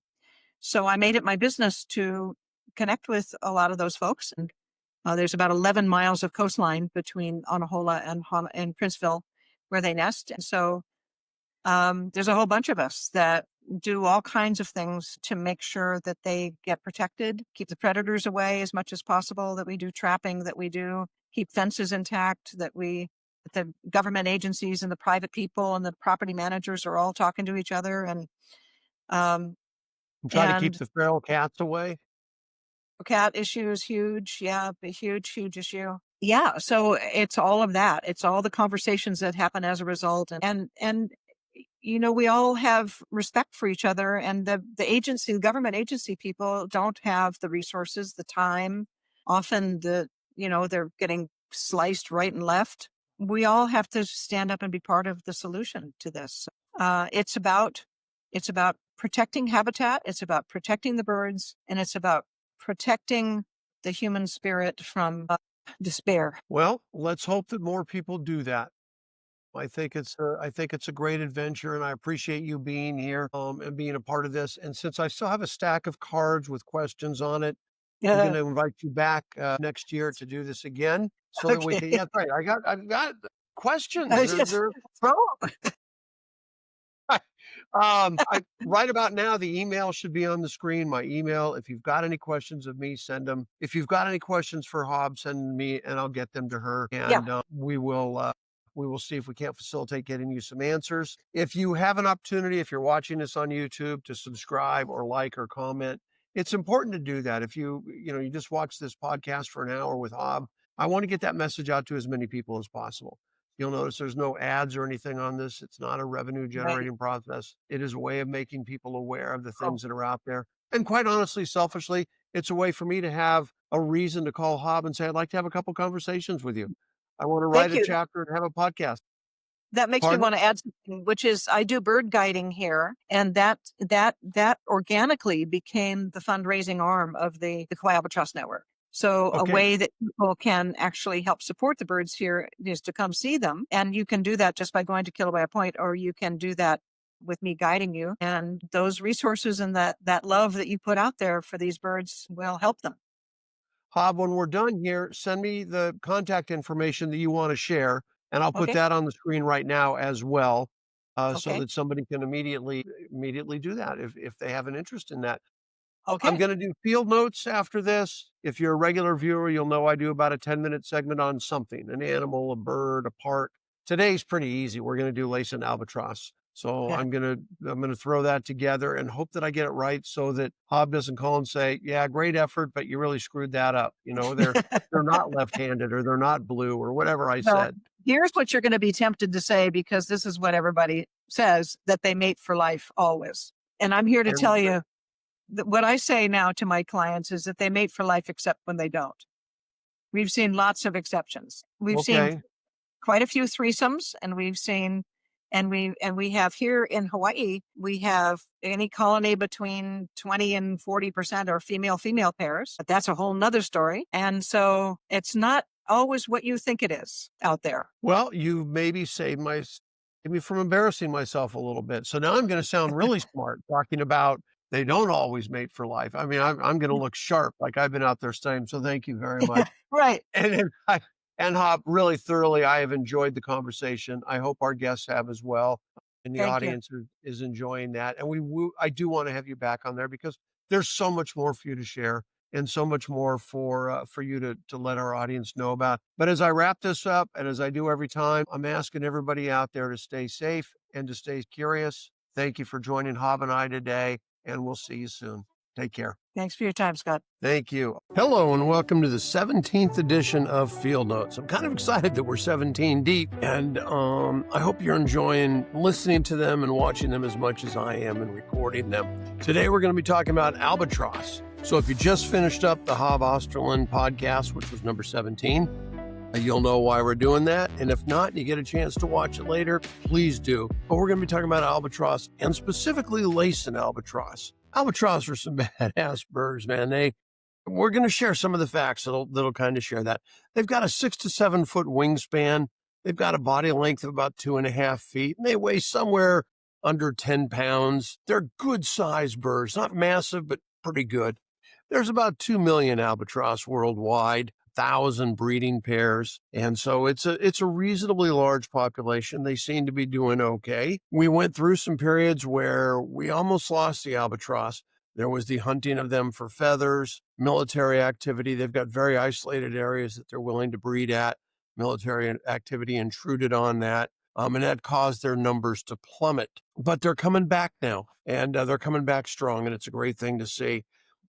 So I made it my business to connect with a lot of those folks. And there's about 11 miles of coastline between Anahola and Princeville where they nest. And so there's a whole bunch of us that do all kinds of things to make sure that they get protected, keep the predators away as much as possible, that we do trapping, that we do keep fences intact, that the government agencies and the private people and the property managers are all talking to each other. And And try to keep the feral cats away. cat issue is huge. Yeah, a huge issue. Yeah, so it's all of that. It's all the conversations that happen as a result, and we all have respect for each other, and the government agency people don't have the resources, the time. Often they're getting sliced right and left. We all have to stand up and be part of the solution to this. It's about protecting habitat. It's about protecting the birds, and it's about protecting the human spirit from despair. Well, let's hope that more people do that. I think it's a great adventure, and I appreciate you being here, and being a part of this. And since I still have a stack of cards with questions on it, I'm going Yeah. to invite you back next year to do this again, so that we Okay. can. Yeah, right. I've got questions. I just throw 'em. Right about now, the email should be on the screen. My email. If you've got any questions of me, send them. If you've got any questions for Hob, send me, and I'll get them to her. Yeah. And we will see if we can't facilitate getting you some answers. If you have an opportunity, if you're watching this on YouTube, to subscribe or like or comment, it's important to do that. If you just watch this podcast for an hour with Hob, I want to get that message out to as many people as possible. You'll notice there's no ads or anything on this. It's not a revenue Right. generating process. It is a way of making people aware of the Oh, things that are out there. And quite honestly, selfishly, it's a way for me to have a reason to call Hob and say, I'd like to have a couple conversations with you. I want to write thank a you. chapter and have a podcast. That makes me Pardon? want to add something, which is I do bird guiding here, and that organically became the fundraising arm of the Kauaʻi Albatross Network. So a Okay. way that people can actually help support the birds here is to come see them, and you can do that just by going to Kilauea Point, or you can do that with me guiding you. And those resources and that love that you put out there for these birds will help them. Hob, when we're done here, send me the contact information that you want to share, and I'll put Okay. that on the screen right now as well, so Okay. that somebody can immediately do that if they have an interest in that. I'm Okay. going to do field notes after this. If you're a regular viewer, you'll know I do about a 10-minute segment on something, an animal, a bird, a park. Today's pretty easy. We're going to do Laysan Albatross. So Yeah. I'm gonna throw that together and hope that I get it right, so that Hob doesn't call and say, "Yeah, great effort, but you really screwed that up." They're not left-handed, or they're not blue, or whatever I Well, said. here's what you're going to be tempted to say, because this is what everybody says, that they mate for life always. And I'm here to tell And you that what I say now to my clients is that they mate for life except when they don't. We've seen lots of exceptions. We've seen okay. quite a few threesomes, and we have here in Hawaii, we have any colony between 20 and 40% are female pairs, but that's a whole nother story. And so it's not always what you think it is out there. Well, you maybe saved me from embarrassing myself a little bit. So now I'm going to sound really smart talking about they don't always mate for life. I mean, I'm going to look sharp, like I've been out there studying. So thank you very much. Right. And Hob, really thoroughly, I have enjoyed the conversation. I hope our guests have as well, and the Thank you. audience is enjoying that. And I do want to have you back on there, because there's so much more for you to share, and so much more for you to let our audience know about. But as I wrap this up, and as I do every time, I'm asking everybody out there to stay safe and to stay curious. Thank you for joining Hob and I today, and we'll see you soon. Take care. Thanks for your time, Scott. Thank you. Hello, and welcome to the 17th edition of Field Notes. I'm kind of excited that we're 17 deep, and I hope you're enjoying listening to them and watching them as much as I am and recording them. Today, we're going to be talking about albatross. So if you just finished up the Hob Osterlund podcast, which was number 17, you'll know why we're doing that. And if not, and you get a chance to watch it later, please do. But we're going to be talking about albatross, and specifically Laysan albatross. Albatross are some badass birds, man. We're going to share some of the facts that'll kind of share that. They've got a 6 to 7 foot wingspan. They've got a body length of about 2.5 feet, and they weigh somewhere under 10 pounds. They're good sized birds, not massive, but pretty good. There's about 2 million albatross worldwide, 1,000 breeding pairs. And so it's a reasonably large population. They seem to be doing okay. We went through some periods where we almost lost the albatross. There was the hunting of them for feathers, military activity. They've got very isolated areas that they're willing to breed at. Military activity intruded on that. And that caused their numbers to plummet. But they're coming back now, and they're coming back strong, and it's a great thing to see.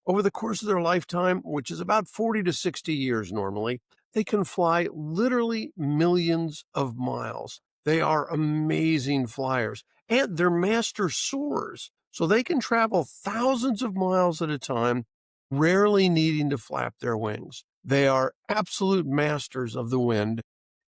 Over the course of their lifetime, which is about 40 to 60 years normally, they can fly literally millions of miles. They are amazing flyers, and they're master soarers. So they can travel thousands of miles at a time, rarely needing to flap their wings. They are absolute masters of the wind.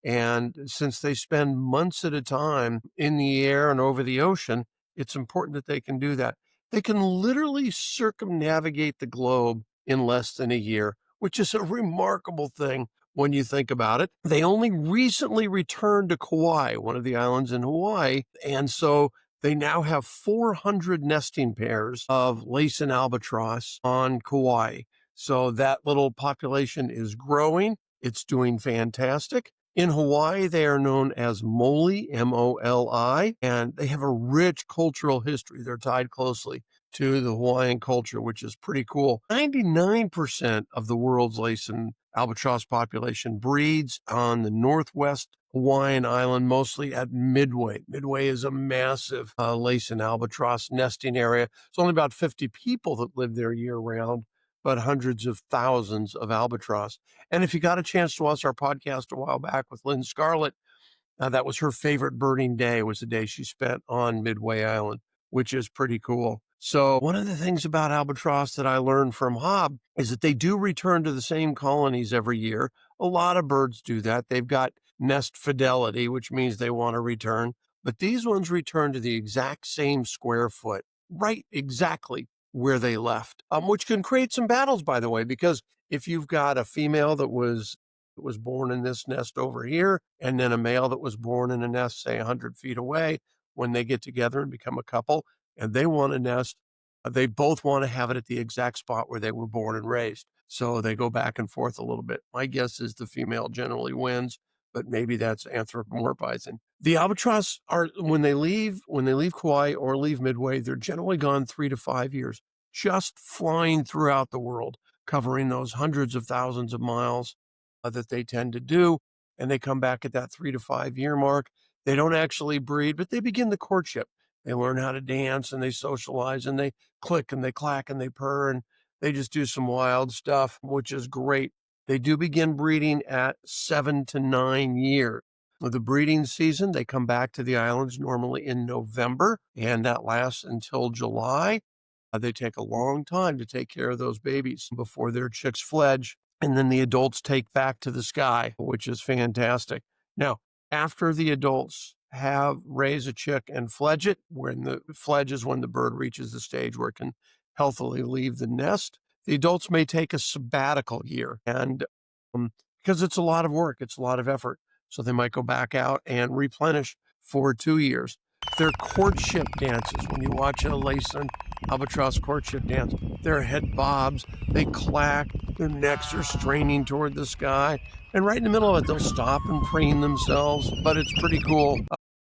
And since they spend months at a time in the air and over the ocean, it's important that they can do that. They can literally circumnavigate the globe in less than a year, which is a remarkable thing when you think about it. They only recently returned to Kauaʻi, one of the islands in Hawaii, and so they now have 400 nesting pairs of Laysan Albatross on Kauaʻi. So that little population is growing. It's doing fantastic. In Hawaii, they are known as moli, M-O-L-I, and they have a rich cultural history. They're tied closely to the Hawaiian culture, which is pretty cool. 99% of the world's Laysan albatross population breeds on the northwest Hawaiian island, mostly at Midway. Midway is a massive Laysan albatross nesting area. It's only about 50 people that live there year-round, but hundreds of thousands of albatross. And if you got a chance to watch our podcast a while back with Lynn Scarlett, that was her favorite birding day, was the day she spent on Midway Island, which is pretty cool. So one of the things about albatross that I learned from Hob is that they do return to the same colonies every year. A lot of birds do that. They've got nest fidelity, which means they want to return. But these ones return to the exact same square foot, right exactly where they left, which can create some battles, by the way, because if you've got a female that was born in this nest over here, and then a male that was born in a nest, say 100 feet away, when they get together and become a couple and they want a nest, they both want to have it at the exact spot where they were born and raised. So they go back and forth a little bit. My guess is the female generally wins, but maybe that's anthropomorphizing. The albatross are, when they leave Kauaʻi or leave Midway, they're generally gone 3 to 5 years, just flying throughout the world, covering those hundreds of thousands of miles that they tend to do. And they come back at that 3 to 5 year mark. They don't actually breed, but they begin the courtship. They learn how to dance and they socialize and they click and they clack and they purr and they just do some wild stuff, which is great. They do begin breeding at 7 to 9 years. With the breeding season, they come back to the islands normally in November, and that lasts until July. They take a long time to take care of those babies before their chicks fledge, and then the adults take back to the sky, which is fantastic. Now, after the adults have raised a chick and fledge it, when the fledge is when the bird reaches the stage where it can healthily leave the nest, the adults may take a sabbatical year, and because it's a lot of work, it's a lot of effort. So they might go back out and replenish for 2 years. Their courtship dances, when you watch a Laysan albatross courtship dance, their head bobs, they clack, their necks are straining toward the sky, and right in the middle of it, they'll stop and preen themselves, but it's pretty cool.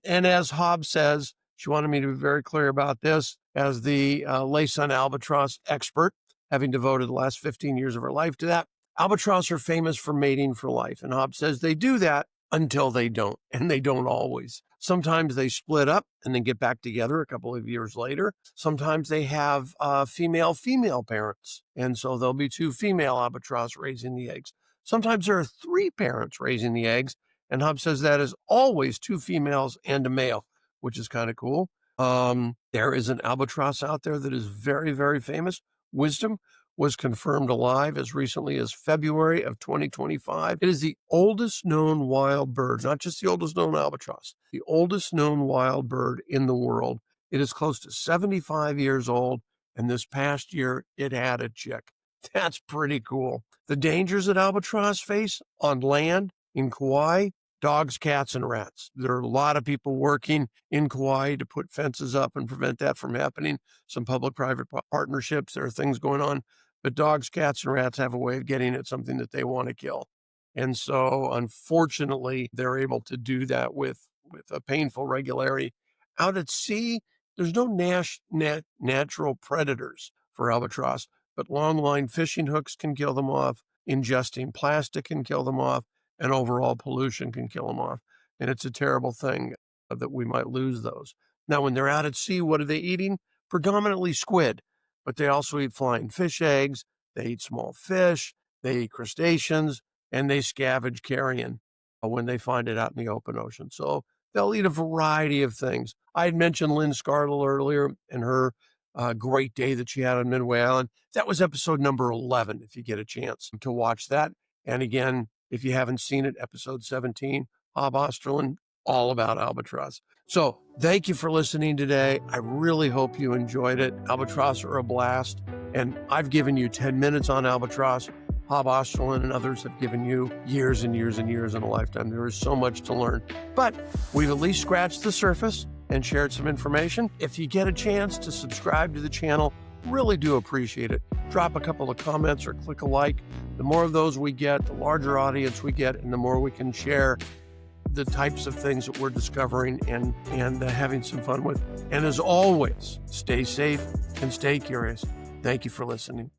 And as Hob says, she wanted me to be very clear about this, as the Laysan albatross expert, having devoted the last 15 years of her life to that, albatross are famous for mating for life. And Hob says they do that until they don't, and they don't always. Sometimes they split up and then get back together a couple of years later. Sometimes they have female parents, and so there'll be 2 female albatross raising the eggs. Sometimes there are 3 parents raising the eggs, and Hob says that is always 2 females and a male, which is kind of cool. There is an albatross out there that is very, very famous. Wisdom was confirmed alive as recently as February of 2025. It is the oldest known wild bird, not just the oldest known albatross, the oldest known wild bird in the world. It is close to 75 years old, and this past year it had a chick. That's pretty cool. The dangers that albatross face on land in Kauaʻi: dogs, cats, and rats. There are a lot of people working in Kauaʻi to put fences up and prevent that from happening. Some public-private partnerships, there are things going on. But dogs, cats, and rats have a way of getting at something that they want to kill. And so, unfortunately, they're able to do that with a painful regularity. Out at sea, there's no natural predators for albatross, but long-line fishing hooks can kill them off, ingesting plastic can kill them off, and overall pollution can kill them off. And it's a terrible thing that we might lose those. Now, when they're out at sea, what are they eating? Predominantly squid. but they also eat flying fish eggs, they eat small fish, they eat crustaceans, and they scavenge carrion when they find it out in the open ocean. So they'll eat a variety of things. I had mentioned Lynn Scartle earlier and her great day that she had on Midway Island. That was episode number 11, if you get a chance to watch that. And again, if you haven't seen it, episode 17, Hob Osterlund, all about albatross. So thank you for listening today. I really hope you enjoyed it. Albatross are a blast. And I've given you 10 minutes on albatross. Hob Osterlund and others have given you years and years and years in a lifetime. There is so much to learn. But we've at least scratched the surface and shared some information. If you get a chance to subscribe to the channel, really do appreciate it. Drop a couple of comments or click a like. The more of those we get, the larger audience we get, and the more we can share the types of things that we're discovering and having some fun with. And as always, stay safe and stay curious. Thank you for listening.